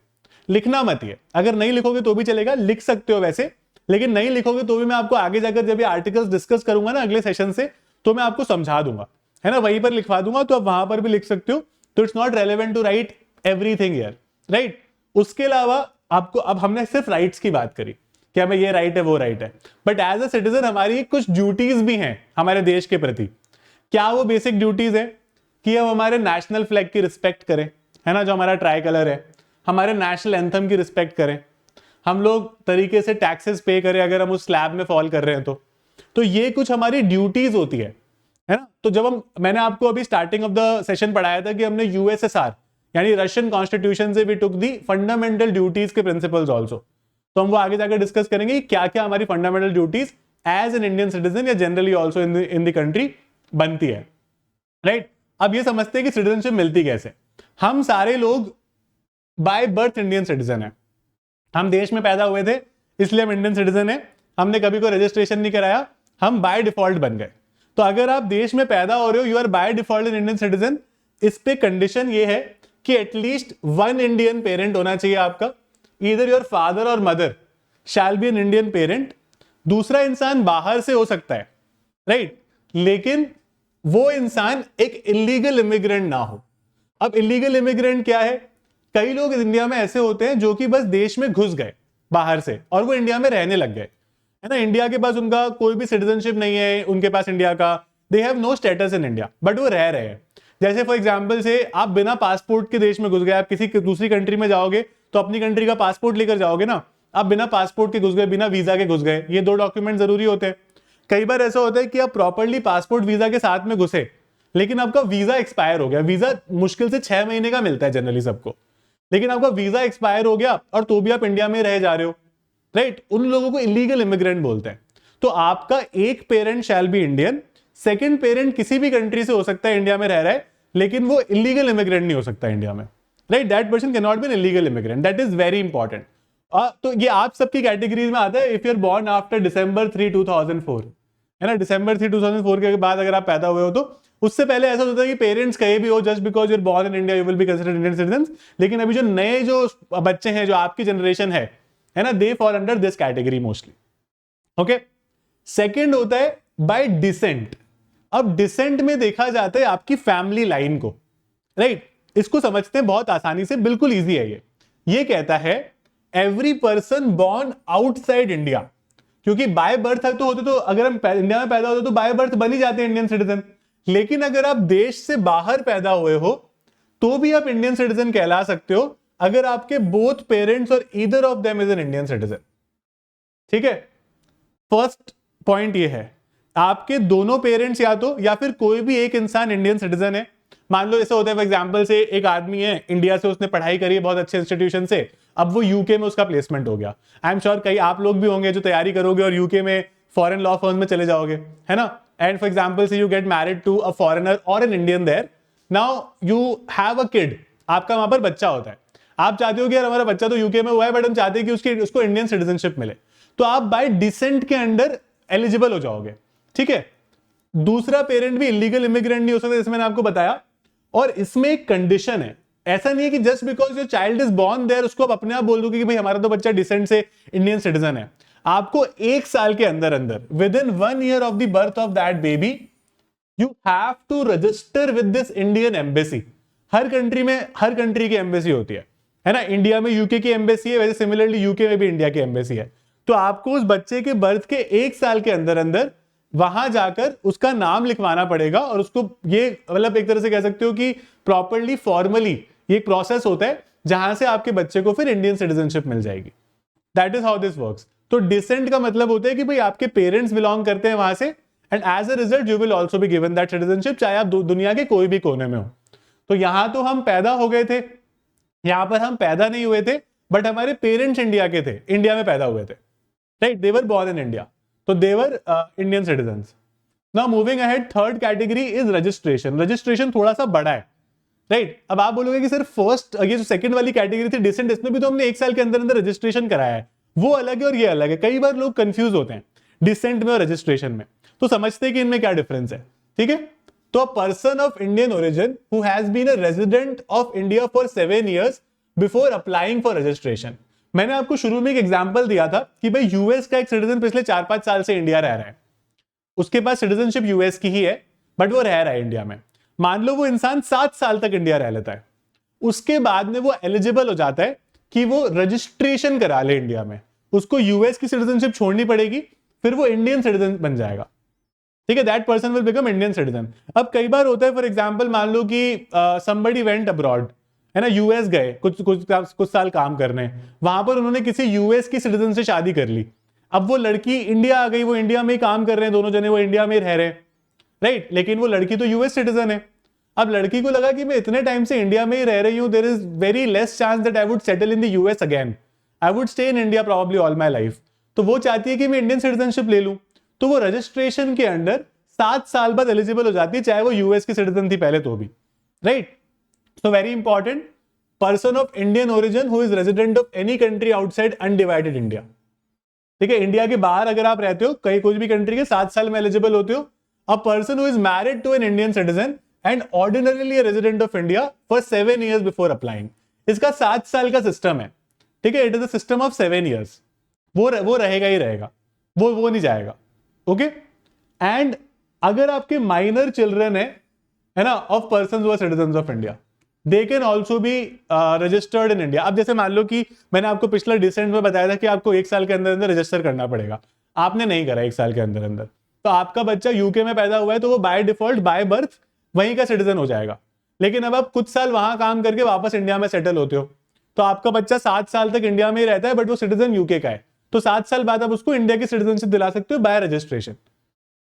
Speaker 1: लिखना मत ये, अगर नहीं लिखोगे तो भी चलेगा, लिख सकते हो वैसे, लेकिन नहीं लिखोगे तो भी मैं आपको आगे जाकर जब ये आर्टिकल्स डिस्कस करूंगा ना अगले सेशन से, तो मैं आपको समझा दूंगा, है ना, वहीं पर लिखवा दूंगा, तो आप वहां पर भी लिख सकते हो. तो it's not relevant to write everything here, right? उसके अलावा आपको, अब हमने सिर्फ राइट्स की बात करी कि हमें ये राइट है वो राइट है, बट एज अ सिटीजन हमारी कुछ ड्यूटीज भी हैं हमारे देश के प्रति. क्या वो बेसिक ड्यूटीज है कि हम हमारे नेशनल फ्लैग की रिस्पेक्ट करें, है ना, जो हमारा ट्राई कलर है, हमारे नेशनल एंथम की रिस्पेक्ट करें, हम लोग तरीके से टैक्सेस पे करें अगर हम उस स्लैब में फॉल कर रहे हैं तो ये कुछ हमारी ड्यूटीज होती है ना. तो जब मैंने आपको अभी स्टार्टिंग ऑफ द सेशन पढ़ाया था कि हमने यूएसएसआर यानी रशियन कॉन्स्टिट्यूशन से भी टुक दी फंडामेंटल ड्यूटीज के प्रिंसिपल्स ऑल्सो. तो हम वो आगे जाकर डिस्कस करेंगे क्या क्या हमारी fundamental duties as an Indian citizen या generally also in the country बनती है, राइट? अब ये समझते हैं कि सिटीजनशिप मिलती कैसे. हम सारे लोग बाय बर्थ इंडियन सिटीजन है. हम देश में पैदा हुए थे इसलिए हम इंडियन सिटीजन है. हमने कभी कोई रजिस्ट्रेशन नहीं कराया, हम बाय डिफॉल्ट बन गए. तो अगर आप देश में पैदा हो रहे हो, you are by default an Indian citizen. इस पे कंडीशन ये है कि एटलीस्ट 1 इंडियन पेरेंट होना चाहिए आपका. ईदर योर फादर और mother shall be an Indian parent. दूसरा इंसान बाहर से हो सकता है, राइट? लेकिन वो इंसान एक इलीगल इमिग्रेंट ना हो. अब इलीगल इमिग्रेंट क्या है? कई लोग इंडिया में ऐसे होते हैं जो कि बस देश में घुस गए बाहर से और वो इंडिया में रहने लग गए, है ना, इंडिया के पास उनका कोई भी सिटीजनशिप नहीं है उनके पास इंडिया का, they have no status in India, but वो रह रहे हैं। जैसे फॉर एग्जांपल से आप बिना पासपोर्ट के देश में घुस गए, आप किसी दूसरी कंट्री में जाओगे तो अपनी कंट्री का पासपोर्ट लेकर जाओगे ना, आप बिना पासपोर्ट के घुस गए, बिना वीजा के घुस गए, ये 2 डॉक्यूमेंट जरूरी होते हैं। कई बार ऐसा होता है कि आप प्रॉपर्ली पासपोर्ट वीजा के साथ में घुसे, लेकिन आपका वीजा एक्सपायर हो गया। वीजा मुश्किल से 6 महीने का मिलता है जनरली सबको, लेकिन आपका वीजा एक्सपायर हो गया और तो भी आप इंडिया में रह जा रहे हो, राइट, उन लोगों को इलीगल इमिग्रेंट बोलते हैं। तो आपका एक parent shall be Indian, second parent किसी भी कंट्री से हो सकता है, इंडिया में रह रहा है, लेकिन वो इलीगल इमिग्रेंट नहीं हो सकता इंडिया में, right, that person can not be an illegal immigrant, that is very important. तो ये आप सबकी कैटेगरीज में आता है, if you are born after December 3, 2004, है ना, December 3, 2004 के बाद अगर आप पैदा हुए हो, तो उससे पहले ऐसा होता है कि पेरेंट्स कहीं भी हो, just because you are born in India you will be considered Indian citizen. लेकिन अभी जो नए जो बच्चे हैं, जो आपकी जनरेशन है ना, they fall under this category mostly. Okay, second होता है बाय डिसेंट। अब डिसेंट में देखा जाता है आपकी फैमिली लाइन को, राइट, इसको समझते हैं बहुत आसानी से, बिल्कुल ईजी है ये कहता है every person born outside India, क्योंकि बाय बर्थ तो होते, तो अगर हम इंडिया में पैदा होते तो बाय बर्थ बन ही जाते हैं इंडियन सिटीजन, लेकिन अगर आप देश से बाहर पैदा हुए हो तो भी आप इंडियन सिटीजन कहला सकते हो, अगर आपके बोथ पेरेंट्स और either of them is an Indian citizen. ठीक है, फर्स्ट पॉइंट ये है, आपके दोनों पेरेंट्स या फिर कोई भी एक इंसान इंडियन सिटीजन है। मान लो ऐसा होता है फॉर एग्जांपल से एक आदमी है इंडिया से, उसने पढ़ाई करी है बहुत अच्छे इंस्टीट्यूशन से, अब वो यूके में उसका प्लेसमेंट हो गया। आई एम श्योर कई आप लोग भी होंगे जो तैयारी करोगे और यूके में फॉरेन लॉ फर्म में चले जाओगे, है ना, and for example say you get married to a foreigner और an Indian there, now you have a kid, आपका वहां पर बच्चा होता है, आप चाहते हो कि यार हमारा बच्चा तो यूके में हुआ है बट हम चाहते हैं कि उसको इंडियन सिटीजनशिप मिले, तो आप बाय डिसेंट के अंडर एलिजिबल हो जाओगे। ठीक है, दूसरा पेरेंट भी इलीगल इमिग्रेंट नहीं हो सकता, जैसे मैंने आपको बताया, और इसमें एक कंडीशन है, ऐसा नहीं है कि just because your child is born there उसको आप अपने आप बोल दोगे कि भाई हमारा तो बच्चा डिसेंट से इंडियन सिटीजन है। आपको 1 साल के अंदर अंदर within 1 year of the birth of that baby you have to register with this Indian embassy. हर कंट्री की एम्बेसी होती है ना, इंडिया में यूके की एम्बेसी है, वैसे सिमिलरली यूके में भी इंडिया की एम्बेसी है। तो आपको उस बच्चे के बर्थ के 1 साल के अंदर अंदर वहां जाकर उसका नाम लिखवाना पड़ेगा, और उसको ये मतलब एक तरह से कह सकते हो कि प्रॉपरली फॉर्मली ये प्रोसेस होता है जहां से आपके बच्चे को फिर इंडियन सिटीजनशिप मिल जाएगी। That is how this works. तो डिसेंट का मतलब होता है कि भाई आपके पेरेंट्स बिलोंग करते हैं वहां से, and as a result you will also be given that citizenship, चाहे आप दुनिया के कोई भी कोने में हो। तो यहां तो हम पैदा हो गए थे, यहां पर हम पैदा नहीं हुए थे, बट हमारे पेरेंट्स इंडिया के थे, इंडिया में पैदा हुए थे, right, they were born in India, तो they were Indian citizens. Now moving ahead, third category is registration. Registration थोड़ा सा बड़ा है, राइट। अब आप बोलोगे कि सर फर्स्ट, ये जो सेकंड वाली कैटेगरी थी डिसेंट, इसमें भी तो हमने 1 साल के अंदर अंदर रजिस्ट्रेशन कराया है, वो अलग है और ये अलग है। कई बार लोग कंफ्यूज होते हैं डिसेंट में और रजिस्ट्रेशन में, तो समझते हैं कि इनमें क्या डिफरेंस है। ठीक है, तो a person of Indian origin who has been a resident of India for 7 years before applying for registration. मैंने आपको शुरू में एक एग्जांपल दिया था कि भाई यूएस का एक सिटीजन पिछले 4-5 साल से इंडिया रह रहा है, उसके पास सिटीजनशिप यूएस की ही है, बट वो रह रहा है इंडिया में। मान लो वो इंसान 7 साल तक इंडिया रह लेता है, उसके बाद में वो एलिजिबल हो जाता है कि वो रजिस्ट्रेशन करा ले इंडिया में, उसको यूएस की सिटीजनशिप छोड़नी पड़ेगी, फिर वो इंडियन सिटीजन बन जाएगा। ठीक है, that person will become Indian citizen. अब कई बार होता है, फॉर एग्जांपल मान लो कि समबडी वेंट अब्रॉड, है ना, यूएस गए कुछ साल काम करने, वहां पर उन्होंने किसी यूएस की सिटीजन से शादी कर ली। अब वो लड़की इंडिया आ गई, वो इंडिया में ही काम कर रहे हैं, दोनों जने वो इंडिया में रह रहे हैं, राइट, लेकिन वो लड़की तो यूएस सिटीजन है। अब लड़की को लगा कि मैं इतने टाइम से इंडिया में ही रह रही हूं, there is very less chance that I would settle in the US again, I would stay in India probably all my life. तो वो चाहती है कि मैं इंडियन सिटीजनशिप ले लूं, तो वो रजिस्ट्रेशन के अंडर 7 साल बाद एलिजिबल हो जाती है, चाहे वो यूएस की सिटीजन थी पहले तो भी, right. So very important, person of Indian origin who is resident of any country outside undivided India. ठीक है, इंडिया के बाहर अगर आप रहते हो, कहीं कोई भी कंट्री के, 7 साल में एलिजिबल होते हो। A person who is married to an Indian citizen and ordinarily resident of India for 7 years before applying. इसका 7 साल का सिस्टम है, ठीक है, it is a system of 7 years। वो रहेगा ही रहेगा, वो नहीं जाएगा। ओके, एंड अगर आपके माइनर चिल्ड्रन है ना, of person who are citizen of India, they can also be registered in India. अब जैसे मान लो कि मैंने आपको पिछला डिसेंट में बताया था कि आपको 1 साल के अंदर अंदर रजिस्टर करना पड़ेगा। आपने नहीं करा 1 साल के अंदर अंदर, तो आपका बच्चा यूके में पैदा हुआ है तो वो बाय डिफॉल्ट बाय बर्थ वहीं का सिटीजन हो जाएगा। लेकिन अब आप कुछ साल वहां काम करके वापस इंडिया में सेटल होते हो, तो आपका बच्चा 7 साल तक इंडिया में ही रहता है, बट वो सिटीजन यूके का है, तो 7 साल बाद आप उसको इंडिया की सिटीजनशिप दिला सकते हो बाय रजिस्ट्रेशन।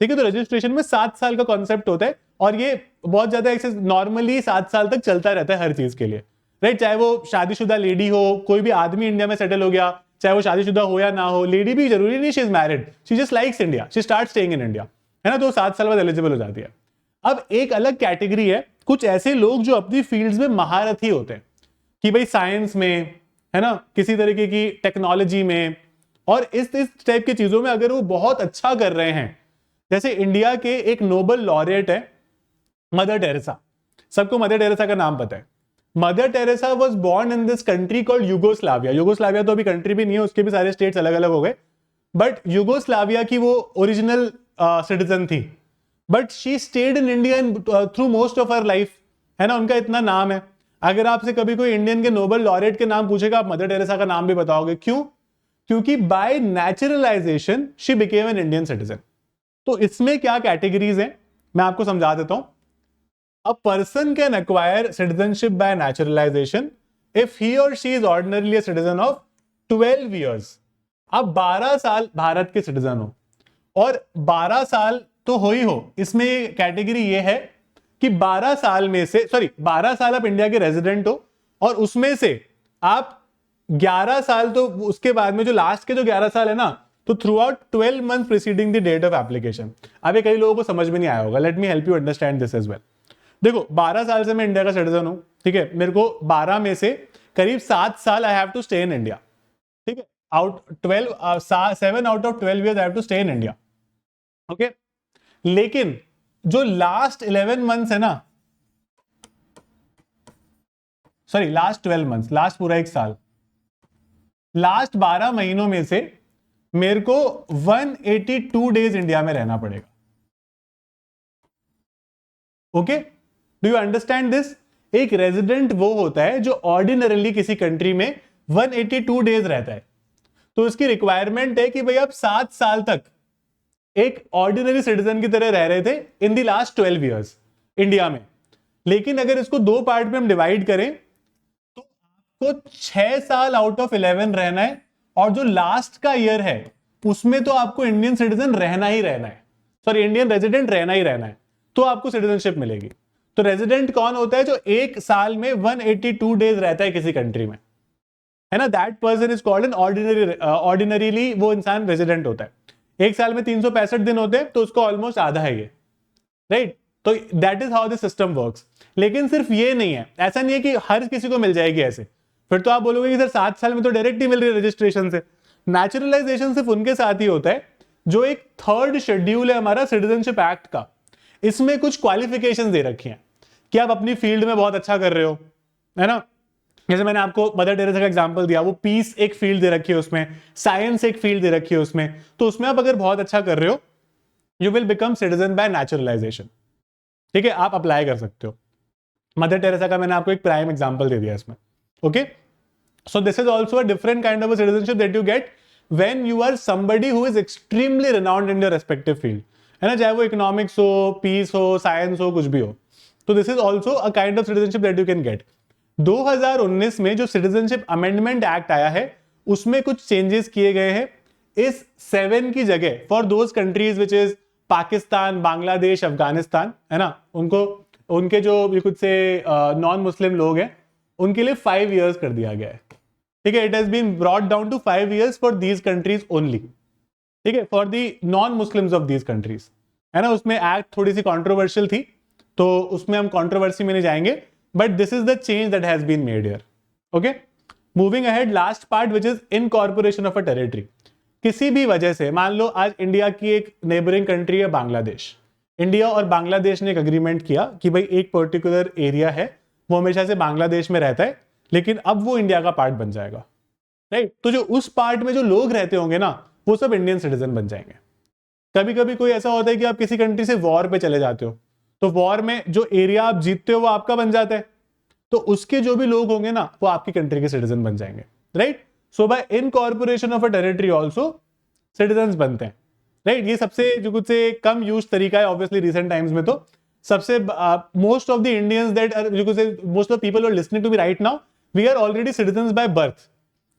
Speaker 1: ठीक है, तो रजिस्ट्रेशन में 7 साल का कॉन्सेप्ट होता है, और ये बहुत ज्यादा ऐसे नॉर्मली 7 साल तक चलता रहता है हर चीज के लिए, राइट। चाहे वो शादीशुदा लेडी हो, कोई भी आदमी इंडिया में सेटल हो गया, चाहे वो शादीशुदा हो या ना हो, लेडी भी जरूरी नहीं she is married, she just likes India, she start staying in India, है ना, तो 7 साल बाद एलिजिबल हो जाती है। अब एक अलग कैटेगरी है कुछ ऐसे लोग जो अपनी फील्ड्स में महारथी होते हैं, कि भाई साइंस में, है ना, किसी तरीके की टेक्नोलॉजी में, और इस टाइप की चीजों में अगर वो बहुत अच्छा कर रहे हैं। जैसे इंडिया के एक नोबल लॉरेट है मदर टेरेसा, सबको मदर टेरेसा का नाम पता है। Mother Teresa was born in this country called Yugoslavia. Yugoslavia तो अभी कंट्री भी नहीं है, उसके भी सारे स्टेट्स अलग अलग हो गए, बट यूगोस्लाविया की वो ओरिजिनल सिटीजन थी, but she stayed in India through most of her life, है ना, उनका इतना नाम है। अगर आपसे कभी कोई इंडियन के नोबल लॉरेट के नाम पूछेगा, आप मदर टेरेसा का नाम भी बताओगे। क्यों? क्योंकि bye naturalisation she became an Indian citizen. तो इसमें क्या कैटेगरीज हैं मैं आपको समझा देता हूं। A person can acquire citizenship by naturalization if he or she is ordinarily a citizen of 12 years. आप 12 साल भारत के सिटीजन हो, और 12 साल तो हो ही हो। इसमें कैटेगरी ये है कि 12 साल में से 12 साल आप इंडिया के रेजिडेंट हो, और उसमें से आप 11 साल, तो उसके बाद में जो लास्ट के जो 11 साल है ना, तो throughout 12 month preceding the date of application. अब ये कई लोगों को समझ में नहीं आया होगा, let me help you understand this as well. देखो 12 साल से मैं इंडिया का सिटीजन हूं, ठीक है, मेरे को 12 में से करीब 7 साल I have to stay in India, ठीक है, 7 out of 12 years I have to stay in India, okay. लेकिन जो लास्ट 11 मंथ्स है ना, लास्ट 12 मंथ्स, लास्ट पूरा 1 साल, लास्ट 12 महीनों में से मेरे को 182 डेज इंडिया में रहना पड़ेगा, okay. Do you understand this? एक रेजिडेंट वो होता है जो ऑर्डिनरली किसी कंट्री में 182 डेज रहता है, तो इसकी रिक्वायरमेंट है कि भाई आप 7 साल तक एक ऑर्डिनरी सिटीजन की तरह रह रहे थे in the last 12 years India में। लेकिन अगर इसको 2 पार्ट में हम डिवाइड करें, तो आपको 6 साल आउट ऑफ 11 रहना है, और जो लास्ट का ईयर है उसमें तो आपको इंडियन सिटीजन रहना ही रहना है, इंडियन रेजिडेंट रहना ही रहना है, तो आपको सिटीजनशिप मिलेगी। तो रेजिडेंट कौन होता है? जो 1 साल में 182 डेज रहता है किसी कंट्री में, है ना, that person is called an ordinarily वो इंसान रेजिडेंट होता है। 1 साल में 365 दिन होते हैं, तो उसको ऑलमोस्ट आधा है ये, राइट। तो that is how the system works. लेकिन सिर्फ ये नहीं है, ऐसा नहीं है कि हर किसी को मिल जाएगी ऐसे, फिर तो आप बोलोगे कि सर 7 साल में तो डायरेक्ट ही मिल रही है रजिस्ट्रेशन से। नेचुरलाइजेशन सिर्फ उनके साथ ही होता है जो एक 3rd शेड्यूल है हमारा सिटीजनशिप एक्ट का, इसमें कुछ क्वालिफिकेशंस दे रखी हैं कि आप अपनी फील्ड में बहुत अच्छा कर रहे हो, है ना। जैसे मैंने आपको मदर टेरेसा का एग्जांपल दिया, वो पीस एक फील्ड दे रखी है उसमें, साइंस एक फील्ड दे रखी है उसमें, तो उसमें आप अगर बहुत अच्छा कर रहे हो, you will become citizen bye naturalisation, ठीक है, आप अप्लाई कर सकते हो। मदर टेरेसा का मैंने आपको एक प्राइम एग्जांपल दे दिया इसमें, okay. So this is also a different kind of citizenship that you get when you are somebody who is extremely renowned in your respective field, है ना, चाहे वो इकोनॉमिक्स हो, पीस हो, साइंस हो, कुछ भी हो। तो this is also a kind of citizenship that you can get. 2019 में जो सिटीजनशिप अमेंडमेंट एक्ट आया है, उसमें कुछ चेंजेस किए गए हैं। इस 7 की जगह for those countries which is Pakistan, Bangladesh, Afghanistan, है ना, उनके जो कुछ से नॉन मुस्लिम लोग हैं, उनके लिए 5 इयर्स कर दिया गया है, ठीक है। It has been brought down to 5 years for these countries only, ठीक है, for the non Muslims of these countries, है ना। उसमें एक्ट थोड़ी सी कॉन्ट्रोवर्शियल थी, तो उसमें हम कॉन्ट्रोवर्सी में नहीं जाएंगे, but this is the change that has been made here, okay. Moving ahead, last part which is incorporation of a territory. किसी भी वजह से, मान लो आज इंडिया की एक नेबरिंग कंट्री है बांग्लादेश, इंडिया और बांग्लादेश ने एक अग्रीमेंट किया कि भाई एक पर्टिकुलर एरिया है वो हमेशा से बांग्लादेश में रहता है, लेकिन अब वो इंडिया का पार्ट बन जाएगा, राइट। तो जो उस पार्ट में जो लोग रहते होंगे ना, वो सब इंडियन सिटीजन बन जाएंगे। कभी कभी कोई ऐसा होता है कि आप किसी कंट्री से वॉर पे चले जाते हो, तो वॉर में जो एरिया आप जीतते हो वो आपका बन जाता है, तो उसके जो भी लोग होंगे ना, वो आपकी कंट्री के सिटीजन बन जाएंगे, right. So bye incorporation of a territory also citizens बनते हैं, राइट। ये सबसे जो कुछ से कम यूज तरीका है ऑब्वियसली रिसेंट टाइम्स में। तो सबसे most of the Indians that जो कुछ most of people are listening to me right now, we are already citizens by birth,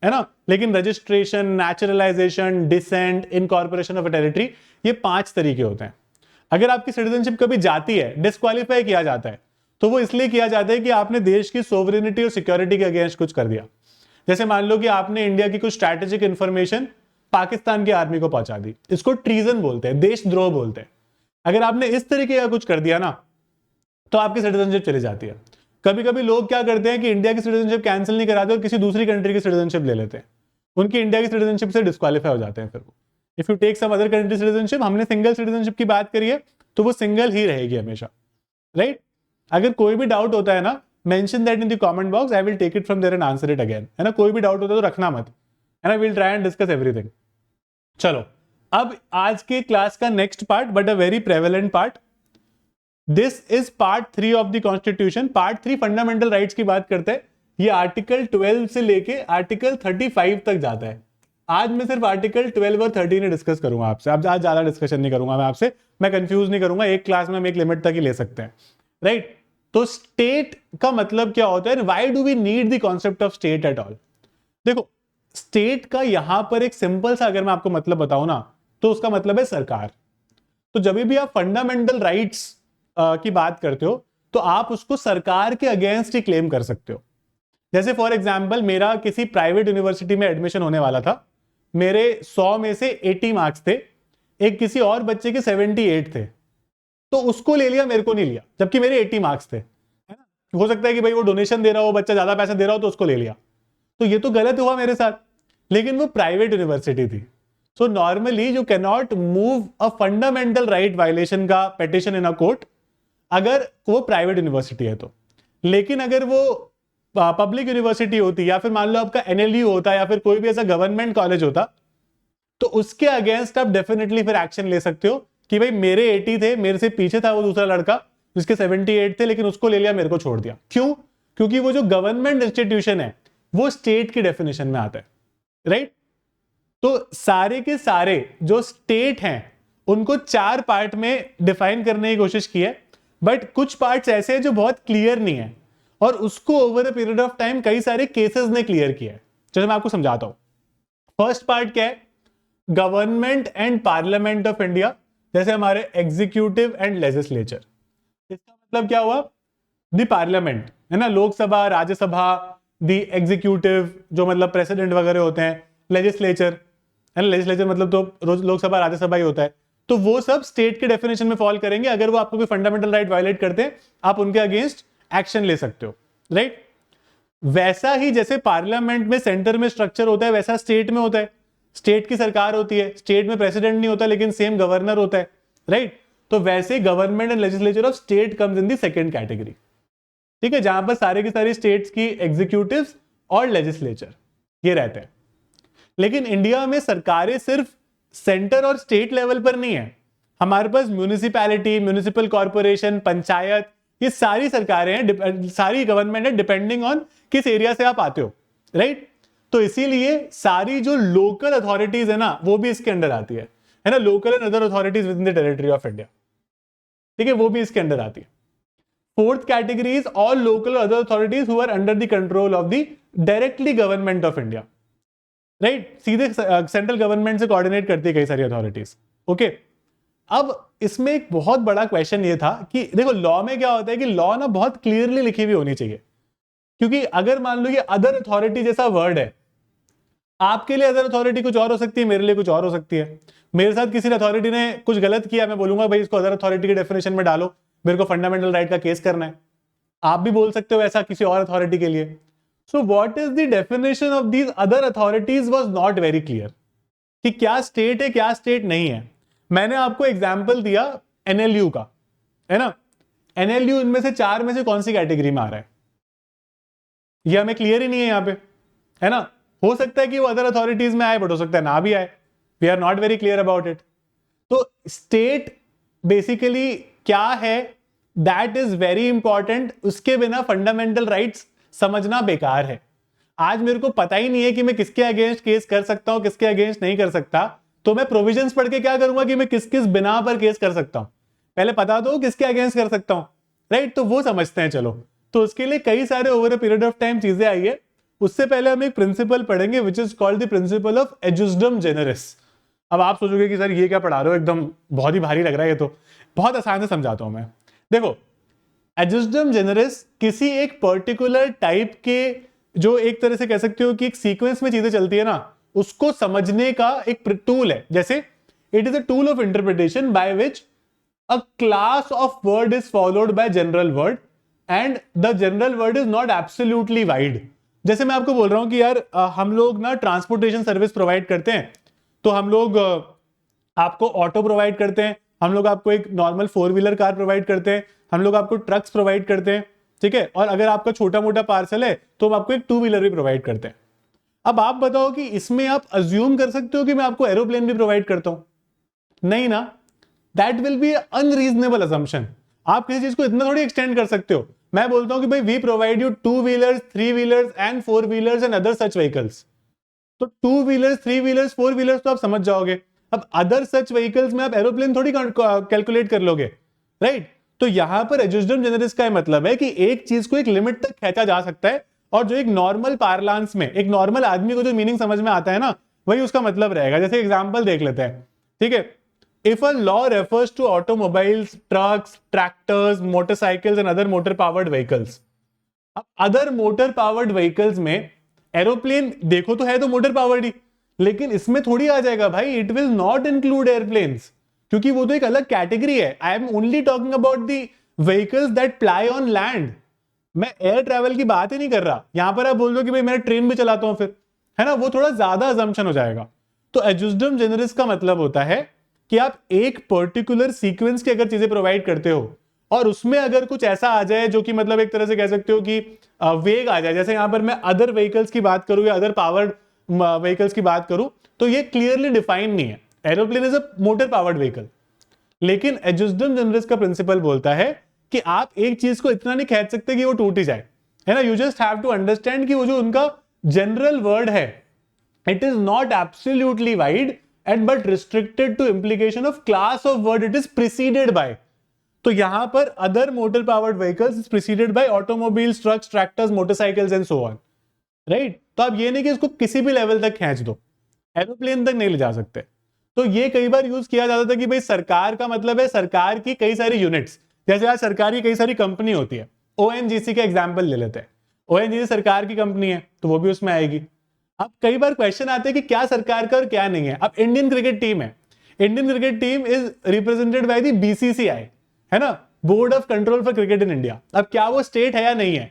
Speaker 1: है ना। लेकिन registration, naturalisation, descent, incorporation of a territory, ये 5 तरीके होते हैं। अगर आपकी सिटीजनशिप कभी जाती है, डिस्क्वालीफाई किया जाता है, तो वो इसलिए किया जाता है कि आपने देश की सोवरेनिटी और सिक्योरिटी के अगेंस्ट कुछ कर दिया। जैसे मान लो कि आपने इंडिया की कुछ स्ट्रैटेजिक इंफॉर्मेशन पाकिस्तान की आर्मी को पहुंचा दी, इसको ट्रीजन बोलते हैं, देशद्रोह बोलते हैं। अगर आपने इस तरीके का कुछ कर दिया ना, तो आपकी सिटीजनशिप चली जाती है। कभी कभी लोग क्या करते हैं कि इंडिया की सिटीजनशिप कैंसिल नहीं कराते और किसी दूसरी कंट्री की सिटीजनशिप ले लेते हैं, उनकी इंडिया की सिटीजनशिप से डिस्क्वालीफाई हो जाते हैं। फिर वो if you take some other country citizenship, हमने सिंगल सिटीजनशिप की बात करी है, तो वो सिंगल ही रहेगी हमेशा, राइट। अगर कोई भी डाउट होता है ना, mention that in the comment box, I will take it from there and answer it again, है ना। कोई भी डाउट होता है तो रखना मत, है ना, will try and discuss everything. चलो, अब आज के क्लास का next part, but a very prevalent part, this is part 3 of the constitution. Part 3 fundamental rights की बात करते हैं। ये आर्टिकल 12 से लेके आर्टिकल 35 तक जाता है। आज मैं सिर्फ आर्टिकल 12 और 13 डिस्कस करूंगा आपसे। अब आज ज्यादा डिस्कशन नहीं करूंगा मैं आपसे, मैं कंफ्यूज नहीं करूंगा। एक क्लास में हम एक लिमिट तक ही ले सकते हैं, राइट। तो स्टेट का मतलब क्या होता है, why do we need the concept of state at all. देखो, स्टेट का यहां पर एक सिंपल सा अगर मैं आपको मतलब बताऊं ना, तो उसका मतलब है सरकार। तो जब भी आप फंडामेंटल राइट्स की बात करते हो, तो आप उसको सरकार के अगेंस्ट ही क्लेम कर सकते हो। जैसे फॉर एग्जांपल, मेरा किसी प्राइवेट यूनिवर्सिटी में एडमिशन होने वाला था, मेरे 100 में से 80 मार्क्स थे, एक किसी और बच्चे के 78 थे, तो उसको ले लिया, मेरे को नहीं लिया, जबकि मेरे 80 मार्क्स थे, है ना। हो सकता है कि भाई वो डोनेशन दे रहा हो, बच्चा ज्यादा पैसा दे रहा हो, तो उसको ले लिया, तो ये तो गलत हुआ मेरे साथ। लेकिन वो प्राइवेट यूनिवर्सिटी थी, so normally you can not move a fundamental right violation का पिटीशन इन अ कोर्ट अगर वो प्राइवेट यूनिवर्सिटी है तो। लेकिन अगर वो पब्लिक यूनिवर्सिटी होती, या फिर मान लो आपका एनएलयू होता, या फिर कोई भी ऐसा गवर्नमेंट कॉलेज होता, तो उसके अगेंस्ट आप डेफिनेटली फिर एक्शन ले सकते हो कि भाई मेरे 80 थे, मेरे से पीछे था वो दूसरा लड़का जिसके 78 थे, लेकिन उसको ले लिया, मेरे को छोड़ दिया। क्यों? क्योंकि वो जो गवर्नमेंट इंस्टीट्यूशन है वो स्टेट की डेफिनेशन में आता है, राइट। तो सारे के सारे जो स्टेट हैं उनको 4 पार्ट में डिफाइन करने की कोशिश की है, बट कुछ पार्ट्स ऐसे हैं जो बहुत क्लियर नहीं है, और उसको over a period of time कई सारे केसेस ने क्लियर किया है। चलो मैं आपको समझाता हूं। फर्स्ट पार्ट क्या है, government and parliament of India, जैसे हमारे एग्जीक्यूटिव एंड लेजिस्लेचर। इसका मतलब क्या हुआ, दी पार्लियामेंट, है ना, लोकसभा, राज्यसभा, दी एग्जीक्यूटिव जो मतलब प्रेसिडेंट वगैरह होते हैं, लेजिस्लेचर, है ना, लेजिस्लेचर मतलब तो रोज लोकसभा राज्यसभा ही होता है। तो वो सब स्टेट के डेफिनेशन में फॉल करेंगे। अगर वो आपको कोई फंडामेंटल राइट वायलेट करते हैं, आप उनके अगेंस्ट एक्शन ले सकते हो, राइट। वैसा ही जैसे पार्लियामेंट में सेंटर में स्ट्रक्चर होता है, वैसा स्टेट में होता है। स्टेट की सरकार होती है, स्टेट में प्रेसिडेंट नहीं होता, लेकिन सेम गवर्नर होता है, राइट। तो वैसे government and legislature of state comes in the second category, ठीक है, जहां पर सारे की सारी स्टेट्स की एग्जीक्यूटिव्स और लेजिस्लेचर ये रहते हैं। लेकिन इंडिया में सरकारें सिर्फ सेंटर और स्टेट लेवल पर नहीं है, हमारे पास म्यूनिसिपैलिटी, म्यूनिसिपल कॉर्पोरेशन, पंचायत, ये सारी सरकारें हैं, सारी गवर्नमेंट है, डिपेंडिंग ऑन किस एरिया से आप आते हो, राइट। तो इसीलिए सारी जो लोकल अथॉरिटीज है ना, वो भी इसके अंडर आती है ना, local and other authorities within the territory of India, ठीक है, वो भी इसके अंडर आती है। Fourth category is all local other authorities who are under the control of the directly government of India, right. सीधे सेंट्रल गवर्नमेंट से coordinate करती है कई सारी अथॉरिटीज, ओके। अब इसमें एक बहुत बड़ा क्वेश्चन ये था कि देखो लॉ में क्या होता है कि लॉ ना बहुत क्लियरली लिखी हुई होनी चाहिए, क्योंकि अगर मान लो ये अदर अथॉरिटी जैसा वर्ड है, आपके लिए अदर अथॉरिटी कुछ और हो सकती है, मेरे लिए कुछ और हो सकती है। मेरे साथ किसी अथॉरिटी ने कुछ गलत किया, मैं बोलूंगा भाई इसको अदर अथॉरिटी के डेफिनेशन में डालो, मेरे को फंडामेंटल राइट का केस करना है। आप भी बोल सकते हो ऐसा किसी और अथॉरिटी के लिए। So what is the definition of these other authorities was not very clear, कि क्या स्टेट है क्या स्टेट नहीं है। मैंने आपको एग्जाम्पल दिया एनएलयू का, है ना। एनएलयू इनमें से 4 में से कौन सी कैटेगरी में आ रहा है, ये हमें क्लियर ही नहीं है यहां पे, है ना। हो सकता है कि वो अदर अथॉरिटीज में आए, बट हो सकता है ना भी आए, we are not very clear about it. तो स्टेट बेसिकली क्या है, दैट इज वेरी इंपॉर्टेंट। उसके बिना फंडामेंटल राइट्स समझना बेकार है। आज मेरे को पता ही नहीं है कि मैं किसके अगेंस्ट केस कर सकता हूं, किसके अगेंस्ट नहीं कर सकता, तो मैं प्रोविजंस पढ़ के क्या करूंगा कि मैं किस किस बिना पर केस कर सकता हूं, पहले पता दो किसके अगेंस्ट कर सकता हूं, राइट। तो वो समझते हैं चलो। तो उसके लिए कई सारे over a period of time चीजें आई है। उससे पहले हम एक प्रिंसिपल पढ़ेंगे which is called the principle of एजुजडम जेनरिस। अब आप सोचोगे कि सर ये क्या पढ़ा रहे हो, एकदम बहुत ही भारी लग रहा है, ये तो बहुत आसान से समझाता हूं मैं। देखो, एजुजडम जेनरिस किसी एक पर्टिकुलर टाइप के, जो एक तरह से कह सकते हो कि एक सीक्वेंस में चीजें चलती है ना, उसको समझने का एक टूल है। जैसे it is a tool of interpretation by which a class of word is followed by general word and the general word is not absolutely wide. जैसे मैं आपको बोल रहा हूं कि यार हम लोग ना ट्रांसपोर्टेशन सर्विस प्रोवाइड करते हैं, तो हम लोग आपको ऑटो प्रोवाइड करते हैं, हम लोग आपको एक नॉर्मल 4 व्हीलर कार प्रोवाइड करते हैं, हम लोग आपको ट्रक्स प्रोवाइड करते हैं, ठीक है। और अगर आपका छोटा मोटा पार्सल है तो हम आपको एक 2 व्हीलर भी प्रोवाइड करते हैं। अब आप बताओ कि इसमें आप अज्यूम कर सकते हो कि मैं आपको एरोप्लेन भी प्रोवाइड करता हूं? नहीं ना, that will be unreasonable assumption. आप किसी चीज को इतना थोड़ी एक्सटेंड कर सकते हो। मैं बोलता हूं कि भाई we provide you 2 wheelers, 3 wheelers and 4 wheelers and other such vehicles. तो 2 व्हीलर्स, 3 व्हीलर्स, 4 व्हीलर्स तो आप समझ जाओगे। अब अदर सच व्हीकल्स में आप एरोप्लेन थोड़ी कैलकुलेट कर लोगे, राइट। तो यहां पर एजुजडम जेनरिस का मतलब है कि एक चीज को एक लिमिट तक खींचा जा सकता है, और जो एक नॉर्मल पार्लांस में एक नॉर्मल आदमी को जो मीनिंग समझ में आता है ना, वही उसका मतलब रहेगा। जैसे एग्जांपल देख लेते हैं, ठीक है। If a law refers to automobiles, trucks, tractors, motorcycles and other motor powered vehicles. अब अदर मोटर पावर्ड व्हीकल्स में एरोप्लेन देखो तो है तो मोटर पावर्ड ही, लेकिन इसमें थोड़ी आ जाएगा भाई, it will not include airplanes, क्योंकि वो तो एक अलग कैटेगरी है। I am only talking about the vehicles that ply on land. मैं एयर ट्रैवल की बात ही नहीं कर रहा। यहां पर आप बोल दो कि भाई मैं ट्रेन भी चलाता हूं फिर, है ना, वो थोड़ा ज्यादा अजम्पशन हो जाएगा। तो एजुजडम जेनरिस का मतलब होता है कि आप एक पर्टिकुलर सीक्वेंस की अगर चीजें प्रोवाइड करते हो और उसमें अगर कुछ ऐसा आ जाए जो कि मतलब एक तरह से कह सकते हो कि वेग आ जाए, जैसे यहां पर मैं अदर व्हीकल्स की बात करूं या अदर पावर्ड व्हीकल्स की बात करूं, तो ये क्लियरली डिफाइन नहीं है। Aeroplane is a motor powered vehicle, लेकिन एजुजडम जेनरिस का प्रिंसिपल बोलता है कि आप एक चीज को इतना नहीं खींच सकते कि वो टूट ही जाए, है ना। You just have to understand कि वो जो उनका जनरल वर्ड है, it is not absolutely wide and but restricted to implication of class of word it is preceded by. तो यहां पर other motor powered vehicles is preceded by automobiles, trucks, tractors, motorcycles and so on, right. तो आप ये नहीं कि इसको किसी भी लेवल तक खींच दो, एरोप्लेन तक नहीं ले जा सकते। तो ये कई बार यूज किया जाता था कि भाई सरकार का मतलब है सरकार की कई सारी यूनिट्स, जैसे आज सरकार की कई सारी कंपनी होती है। ओएनजीसी का एग्जांपल ले लेते हैं, ओएनजीसी सरकार की कंपनी है तो वो भी उसमें आएगी। अब कई बार क्वेश्चन आते हैं कि क्या सरकार का और क्या नहीं है। अब इंडियन क्रिकेट टीम है, Indian cricket team is represented by the BCCI, है ना, board of control for cricket in India. अब क्या वो स्टेट है या नहीं है,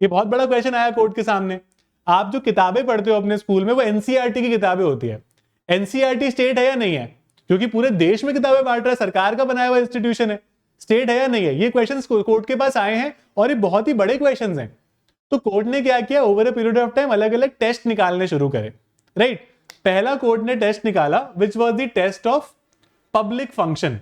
Speaker 1: ये बहुत बड़ा क्वेश्चन आया कोर्ट के सामने। आप जो किताबें पढ़ते हो अपने स्कूल में, वो एनसीईआरटी की किताबें होती है। एनसीईआरटी स्टेट है या नहीं है, क्योंकि पूरे देश में किताबें बांट रहा है, सरकार का बनाया हुआ इंस्टीट्यूशन है, स्टेट है या नहीं है। ये क्वेश्चंस कोर्ट के पास आए हैं और ये बहुत ही बड़े क्वेश्चंस हैं। तो कोर्ट ने क्या किया, over a period of time अलग अलग टेस्ट निकालने शुरू करे, राइट। पहला कोर्ट ने टेस्ट निकाला which was the test of public function,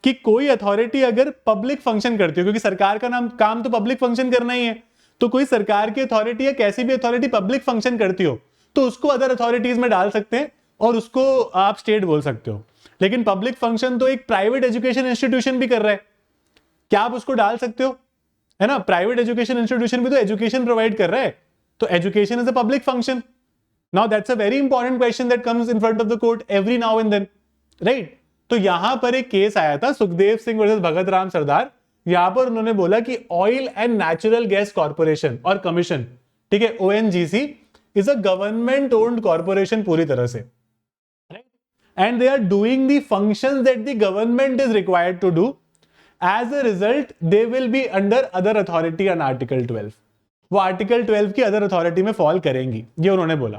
Speaker 1: कि कोई अथॉरिटी अगर पब्लिक फंक्शन करती हो, क्योंकि सरकार का नाम काम तो पब्लिक फंक्शन करना ही है, तो कोई सरकार की अथॉरिटी या कैसी भी अथॉरिटी पब्लिक फंक्शन करती हो तो उसको अदर अथॉरिटीज में डाल सकते हैं और उसको आप स्टेट बोल सकते हो। लेकिन पब्लिक फंक्शन तो एक प्राइवेट एजुकेशन इंस्टीट्यूशन भी कर रहा है, क्या आप उसको डाल सकते हो, है ना। प्राइवेट एजुकेशन इंस्टीट्यूशन भी तो एजुकेशन प्रोवाइड कर रहा है, तो education is a public function. Now that's a very important question that comes in front of the court every now and then, right. तो यहां पर एक केस आया था, सुखदेव सिंह वर्सेस भगत राम सरदार। यहां पर उन्होंने बोला कि oil and natural gas corporation और कमीशन, ठीक है, ONGC is a government owned corporation पूरी तरह से, and they are doing the functions that the government is required to do. As a result, they will be under other authority on Article 12. वो article 12 की other authority में fall करेंगी, ये उन्होंने बोला,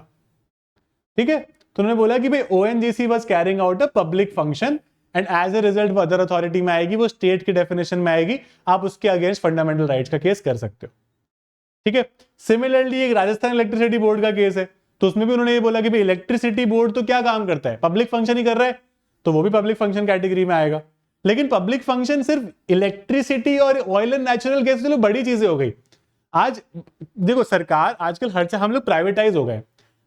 Speaker 1: ठीक है। तो उन्होंने बोला कि भाई ONGC was carrying out a public function and as a result वो अदर अथॉरिटी में आएगी, वो स्टेट की डेफिनेशन में आएगी, आप उसके अगेंस्ट फंडामेंटल राइट्स का केस कर सकते हो, ठीक है। सिमिलरली एक राजस्थान इलेक्ट्रिसिटी बोर्ड का केस है, तो उसमें भी उन्होंने ये बोला कि भाई इलेक्ट्रिसिटी बोर्ड तो क्या काम करता है, पब्लिक फंक्शन ही कर रहा है, तो वो भी पब्लिक फंक्शन कैटेगरी में आएगा। लेकिन पब्लिक फंक्शन सिर्फ इलेक्ट्रिसिटी और ऑयल एंड नेचुरल गैस, चलो बड़ी चीजें हो गई। आज देखो सरकार आजकल हर हम लोग प्राइवेटाइज हो गए,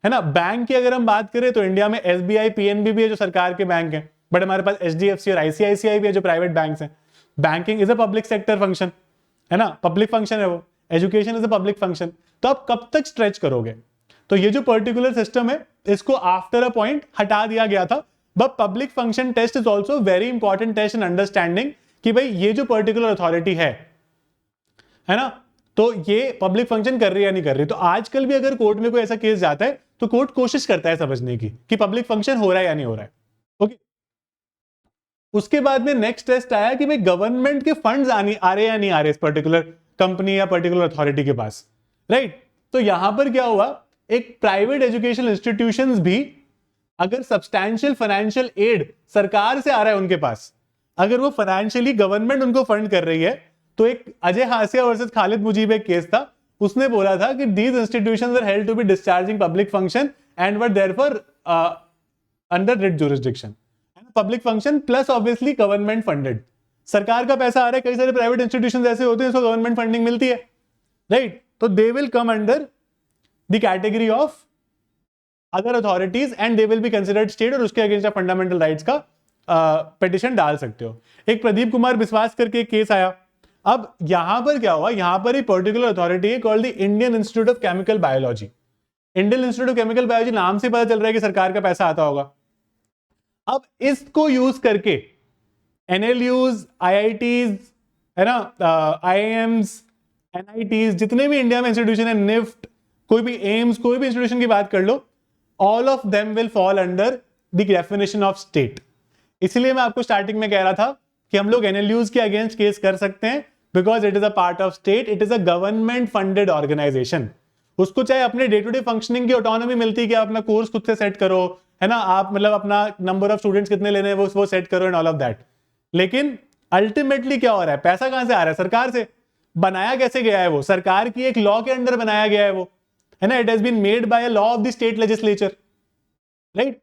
Speaker 1: है ना। बैंक की अगर हम बात करें तो इंडिया में SBI, PNB भी है जो सरकार के बैंक हैं, बट हमारे पास HDFC और ICICI भी है जो प्राइवेट बैंक्स हैं। Banking is a public sector function, है ना, पब्लिक फंक्शन है वो। Education is a public function. तो आप कब तक स्ट्रेच करोगे? तो ये जो पर्टिकुलर सिस्टम है इसको आफ्टर अ पॉइंट हटा दिया गया था। But public function test is also very important test in understanding कि भाई ये जो पर्टिकुलर अथॉरिटी है ना, तो ये पब्लिक फंक्शन कर रही है या नहीं कर रही। तो आजकल भी अगर कोर्ट में कोई ऐसा केस जाता है तो कोर्ट कोशिश करता है समझने की कि पब्लिक फंक्शन हो रहा है या नहीं हो रहा है। ओके, उसके बाद में नेक्स्ट टेस्ट आया कि भाई गवर्नमेंट के फंड्स आ रहे या नहीं आ रहे इस पर्टिकुलर कंपनी या पर्टिकुलर अथॉरिटी के पास, राइट। तो यहां पर क्या हुआ, एक प्राइवेट एजुकेशन इंस्टीट्यूशंस भी अगर सब्सटैंशियल फाइनेंशियल एड सरकार से आ रहा है उनके पास, अगर वो फाइनेंशियली गवर्नमेंट उनको फंड कर रही है, तो एक अजय हासिया वर्सेस खालिद मुजीब एक केस था, उसने बोला था कि these institutions are held to be discharging public function and were therefore under writ jurisdiction. Public function plus obviously government funded, सरकार का पैसा आ रहा है, कई सारे प्राइवेट इंस्टीट्यूशंस ऐसे होते हैं जिसको गवर्नमेंट फंडिंग मिलती है, राइट। तो they will come under the category of other authorities and they will be considered state, और उसके अगेंस्ट आप फंडामेंटल राइट्स का पिटिशन डाल सकते हो। एक प्रदीप कुमार विश्वास करके एक केस आया। अब यहां पर क्या हुआ, यहां पर एक पर्टिकुलर अथॉरिटी है called the Indian institute of chemical biology. Indian institute of chemical biology नाम से पता चल रहा है कि सरकार का पैसा आता होगा। अब इसको यूज करके NLUs, IITs, है ना, IIMs, NITs, जितने भी इंडिया में इंस्टीट्यूशन है, निफ्ट, कोई भी एम्स, कोई भी इंस्टीट्यूशन की बात कर लो, all of them will fall under the definition of state. इसलिए मैं आपको स्टार्टिंग में कह रहा था कि हम लोग NLUs के अगेंस्ट केस कर सकते हैं because it is a part of state, it is a government funded organisation. उसको चाहे अपने डे टू डे फंक्शनिंग की ऑटोनॉमी मिलती है कि आप अपना कोर्स खुद से सेट करो, है ना, आप मतलब अपना नंबर ऑफ स्टूडेंट्स कितने लेने हैं वो सेट करो एंड ऑल ऑफ दैट। लेकिन अल्टीमेटली क्या हो रहा है, पैसा कहां से आ रहा है? सरकार से। बनाया कैसे गया है? वो सरकार की एक लॉ के अंडर बनाया गया है वो, है ना, it has been made by a law of the state legislature, right.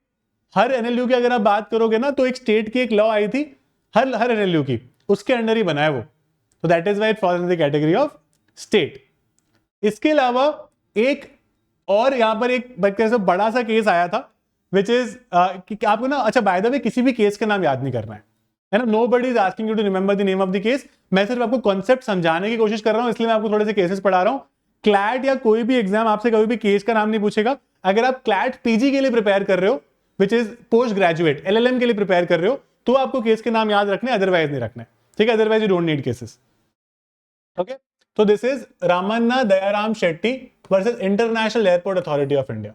Speaker 1: हर NLU की अगर आप बात करोगे ना तो एक स्टेट की एक लॉ आई थी हर NLU की, उसके अंडर ही बना है वो। तो that is why it falls in the category of state. इसके अलावा एक और यहां पर एक बड़ा सा केस आया था विच इज आपको ना, अच्छा बाय द वे किसी भी केस का नाम याद नहीं करना है ना, nobody is asking you to remember the name of the case. मैं सिर्फ आपको कॉन्सेप्ट समझाने की कोशिश कर रहा हूं, इसलिए मैं आपको थोड़े से केसेस पढ़ा रहा हूं। क्लैट या कोई भी एग्जाम आपसे कभी भी केस का नाम नहीं पूछेगा। अगर आप क्लैट PG के लिए प्रिपेयर कर रहे हो, which is post graduate LLM के लिए प्रिपेयर कर रहे हो, तो आपको केस के नाम याद रखने, अदरवाइज नहीं रखने, ठीक है, otherwise you don't need cases. Okay, तो this is Ramanna Dayaram Shetty versus International Airport Authority of India.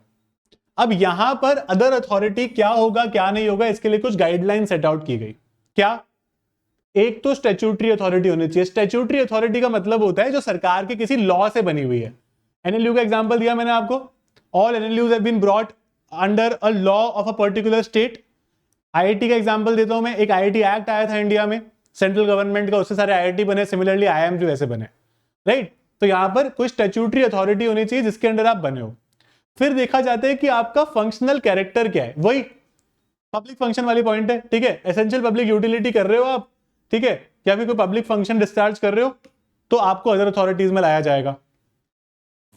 Speaker 1: अब यहां पर अदर अथॉरिटी क्या होगा क्या नहीं होगा, इसके लिए कुछ गाइडलाइन सेट आउट की गई। क्या? एक तो स्टैट्यूटरी अथॉरिटी होनी चाहिए। स्टैट्यूटरी अथॉरिटी का मतलब होता है जो सरकार के किसी लॉ से बनी हुई है। NLU का एग्जांपल दिया मैंने आपको, all NLUs have been brought under a law of a particular state. IIT का एग्जांपल देता हूं मैं, एक IIT एक्ट आया था इंडिया में सेंट्रल गवर्नमेंट का, उससे सारे IIT बने, सिमिलरली IIM जो ऐसे बने, राइट। तो यहां पर कोई स्टैट्यूटरी अथॉरिटी होनी चाहिए जिसके अंडर आप बने हो। फिर देखा जाता है कि आपका फंक्शनल कैरेक्टर क्या है, वही पब्लिक फंक्शन वाली पॉइंट है, ठीक है। एसेंशियल पब्लिक यूटिलिटी कर रहे हो आप, ठीक है, या फिर कोई पब्लिक फंक्शन डिस्चार्ज कर रहे हो, तो आपको अदर अथॉरिटीज में लाया जाएगा।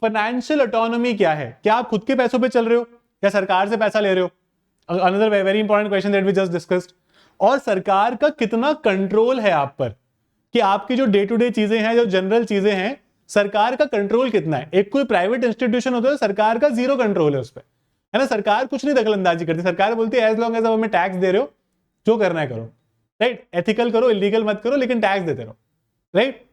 Speaker 1: फाइनेंशियल ऑटोनॉमी क्या है, क्या आप खुद के पैसों पे चल रहे हो या सरकार से पैसा ले रहे हो? Another very important question that we just discussed. और सरकार का कितना कंट्रोल है आप पर, कि आपकी जो डे टू डे चीजें हैं, जो जनरल चीजें हैं, सरकार का कंट्रोल कितना है? एक कोई प्राइवेट इंस्टीट्यूशन होता है, सरकार का जीरो कंट्रोल है उस पर, है ना, सरकार कुछ नहीं दखलंदाजी करती। सरकार बोलती है एज लॉन्ग एज आप हमें टैक्स दे रहे हो, जो करना है करो, राइट, एथिकल करो, इलीगल मत करो, लेकिन टैक्स देते रहो, राइट।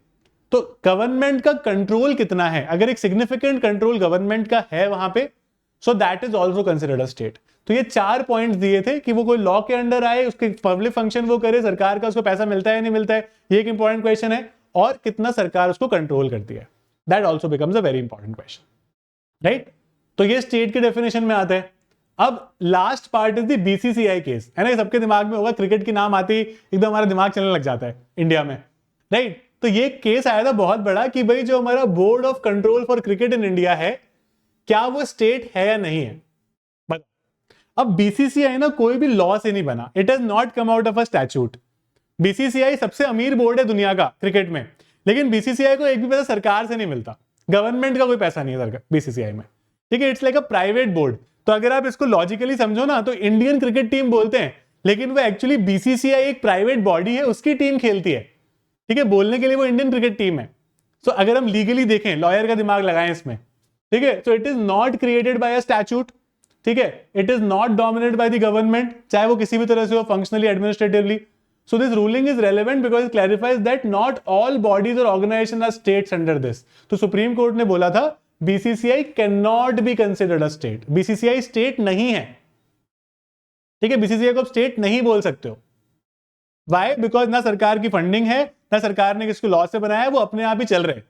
Speaker 1: तो गवर्नमेंट का कंट्रोल कितना है? अगर एक सिग्निफिकेंट कंट्रोल गवर्नमेंट का है वहां पे, so that is also considered a state. तो ये 4 पॉइंट्स दिए थे कि वो कोई लॉ के अंडर आए, उसके पब्लिक फंक्शन वो करे, सरकार का उसको पैसा मिलता है नहीं मिलता है, ये एक इंपॉर्टेंट क्वेश्चन है, और कितना सरकार उसको कंट्रोल करती है, that also becomes a very important question, right. तो ये स्टेट के डेफिनेशन में आता है। अब last part is the BCCI case, है ना, ये सबके दिमाग में होगा, क्रिकेट की नाम आती एकदम हमारा दिमाग चलने लग जाता है इंडिया में, राइट। तो ये केस आया था बहुत बड़ा कि भाई जो हमारा board of control for cricket in India है, क्या वो स्टेट है या नहीं है? अब BCCI ना कोई भी लॉ से नहीं बना, it has not come out of a statute. BCCI सबसे अमीर बोर्ड है दुनिया का क्रिकेट में, लेकिन BCCI को एक भी पैसा सरकार से नहीं मिलता, गवर्नमेंट का कोई पैसा नहीं है BCCI में, ठीक है, it's like a private board. तो अगर आप इसको लॉजिकली समझो ना, तो इंडियन क्रिकेट टीम बोलते हैं, लेकिन वो एक्चुअली बीसीसीआई एक प्राइवेट बॉडी है, उसकी टीम खेलती है। ठीक है, बोलने के लिए वो इंडियन क्रिकेट टीम है। सो अगर हम लीगली देखें, लॉयर का दिमाग लगाएं इसमें, ठीक है, so it is not created by a statute, ठीक है, it is not dominated by the government, चाहे वो किसी भी तरह से हो, functionally, administratively. So this ruling is relevant because it clarifies that not all bodies or organizations are states under this. तो सुप्रीम कोर्ट ने बोला था BCCI can not be considered a state, BCCI state नहीं है। ठीक है, BCCI को आप स्टेट नहीं बोल सकते हो। वाई? बिकॉज ना सरकार की फंडिंग है, ना सरकार ने किसको लॉ से बनाया है, वो अपने आप ही चल रहे।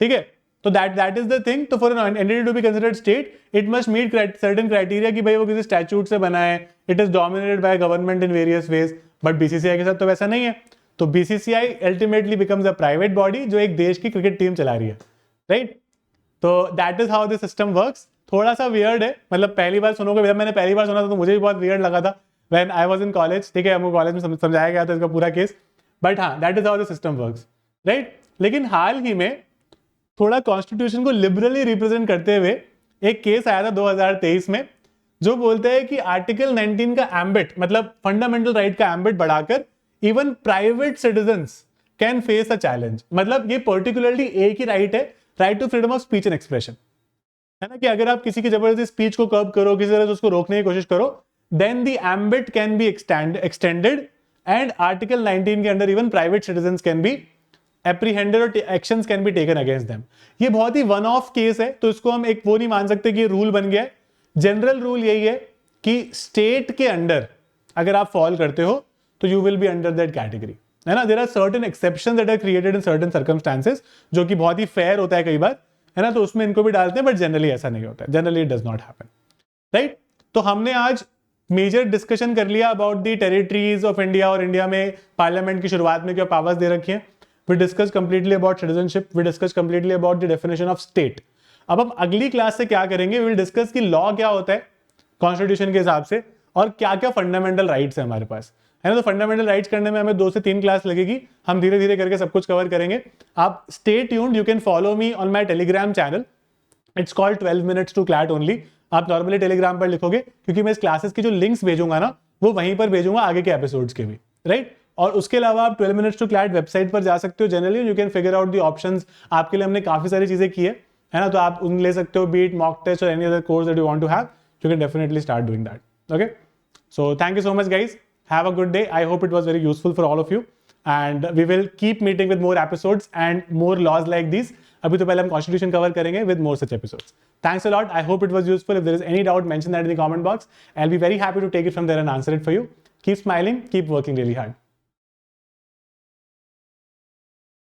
Speaker 1: ठीक है, तो दैट इज द थिंग। तो for an entity to be considered state, it must meet certain criteria कि भाई वो किसी स्टैट्यूट से बना है, it is dominated by government in various ways. But BCCI के साथ तो वैसा नहीं है। तो BCCI ultimately becomes a private body जो एक देश की क्रिकेट टीम चला रही है, राइट? तो that is how the system works. थोड़ा सा वियर्ड है, मतलब पहली बार सुनोगे, जब मैंने पहली बार सुना था तो मुझे भी बहुत वियर्ड लगा था when I was in college. ठीक है, हमको कॉलेज में समझाया गया था इसका पूरा केस, बट हाँ, that is how the system works, right? लेकिन हाल ही में थोड़ा कॉन्स्टिट्यूशन को लिबरली रिप्रेजेंट करते हुए एक केस आया था 2023 में, जो बोलता है कि आर्टिकल 19 का एम्बिट, मतलब फंडामेंटल राइट का एम्बिट बढ़ाकर even private citizens can face a challenge. मतलब ये पर्टिकुलरली एक ही राइट है, right to freedom of speech and expression, है ना, कि अगर आप किसी की जबरदस्ती स्पीच को कर्ब करो, किसी तरह से उसको रोकने की कोशिश करो, then the ambit can be extended and article 19 के under even private citizens can be apprehended और actions can be taken against them. ये बहुत ही वन ऑफ केस है, तो इसको हम एक वो नहीं मान सकते कि ये रूल बन गया है। जनरल रूल यही है कि स्टेट के अंडर अगर आप फॉल करते हो तो you will be under that category, है ना। There are certain exceptions that are created in certain circumstances, जो कि बहुत ही फेयर होता है कई बार, है ना, तो उसमें इनको भी डालते हैं, बट जनरली ऐसा नहीं होता है, generally it does not happen, right. तो हमने आज मेजर डिस्कशन कर लिया about the territories of India, और इंडिया में पार्लियामेंट की शुरुआत में क्या पावर्स दे रखी है। We discuss completely about citizenship, we discuss completely about the definition of state. अब हम अगली क्लास से क्या करेंगे, वी विल डिस्कस कि लॉ क्या होता है कॉन्स्टिट्यूशन के हिसाब से, और क्या क्या फंडामेंटल राइट्स है हमारे पास, है ना। तो फंडामेंटल राइट्स करने में हमें 2 से 3 क्लास लगेगी, हम धीरे धीरे करके सब कुछ कवर करेंगे। आप stay tuned, you can follow me on my Telegram channel, it's called 12 minutes to CLAT only. आप नॉर्मली टेलीग्राम पर लिखोगे, क्योंकि मैं इस क्लासेस की जो लिंक्स भेजूंगा ना, वो वहीं पर भेजूंगा आगे के एपिसोड्स के भी, राइट। और उसके अलावा आप 12 मिनट्स टू क्लैट वेबसाइट पर जा सकते हो, generally you can figure out the options. आपके लिए हमने काफी सारी चीजें की है ना, तो आप उन ले सकते हो, बीट मॉक टेस्ट और any other course that you want to have, you can definitely start doing that. Okay, so thank you so much guys, have a good day, I hope it was very useful for all of you, and we will keep meeting with more episodes and more laws like this. अभी तो पहले हम constitution cover करेंगे with more such episodes. Thanks a lot, I hope it was useful. If there is any doubt, mention that in the comment box, I will be very happy to take it from there and answer it for you. Keep smiling, keep working really hard.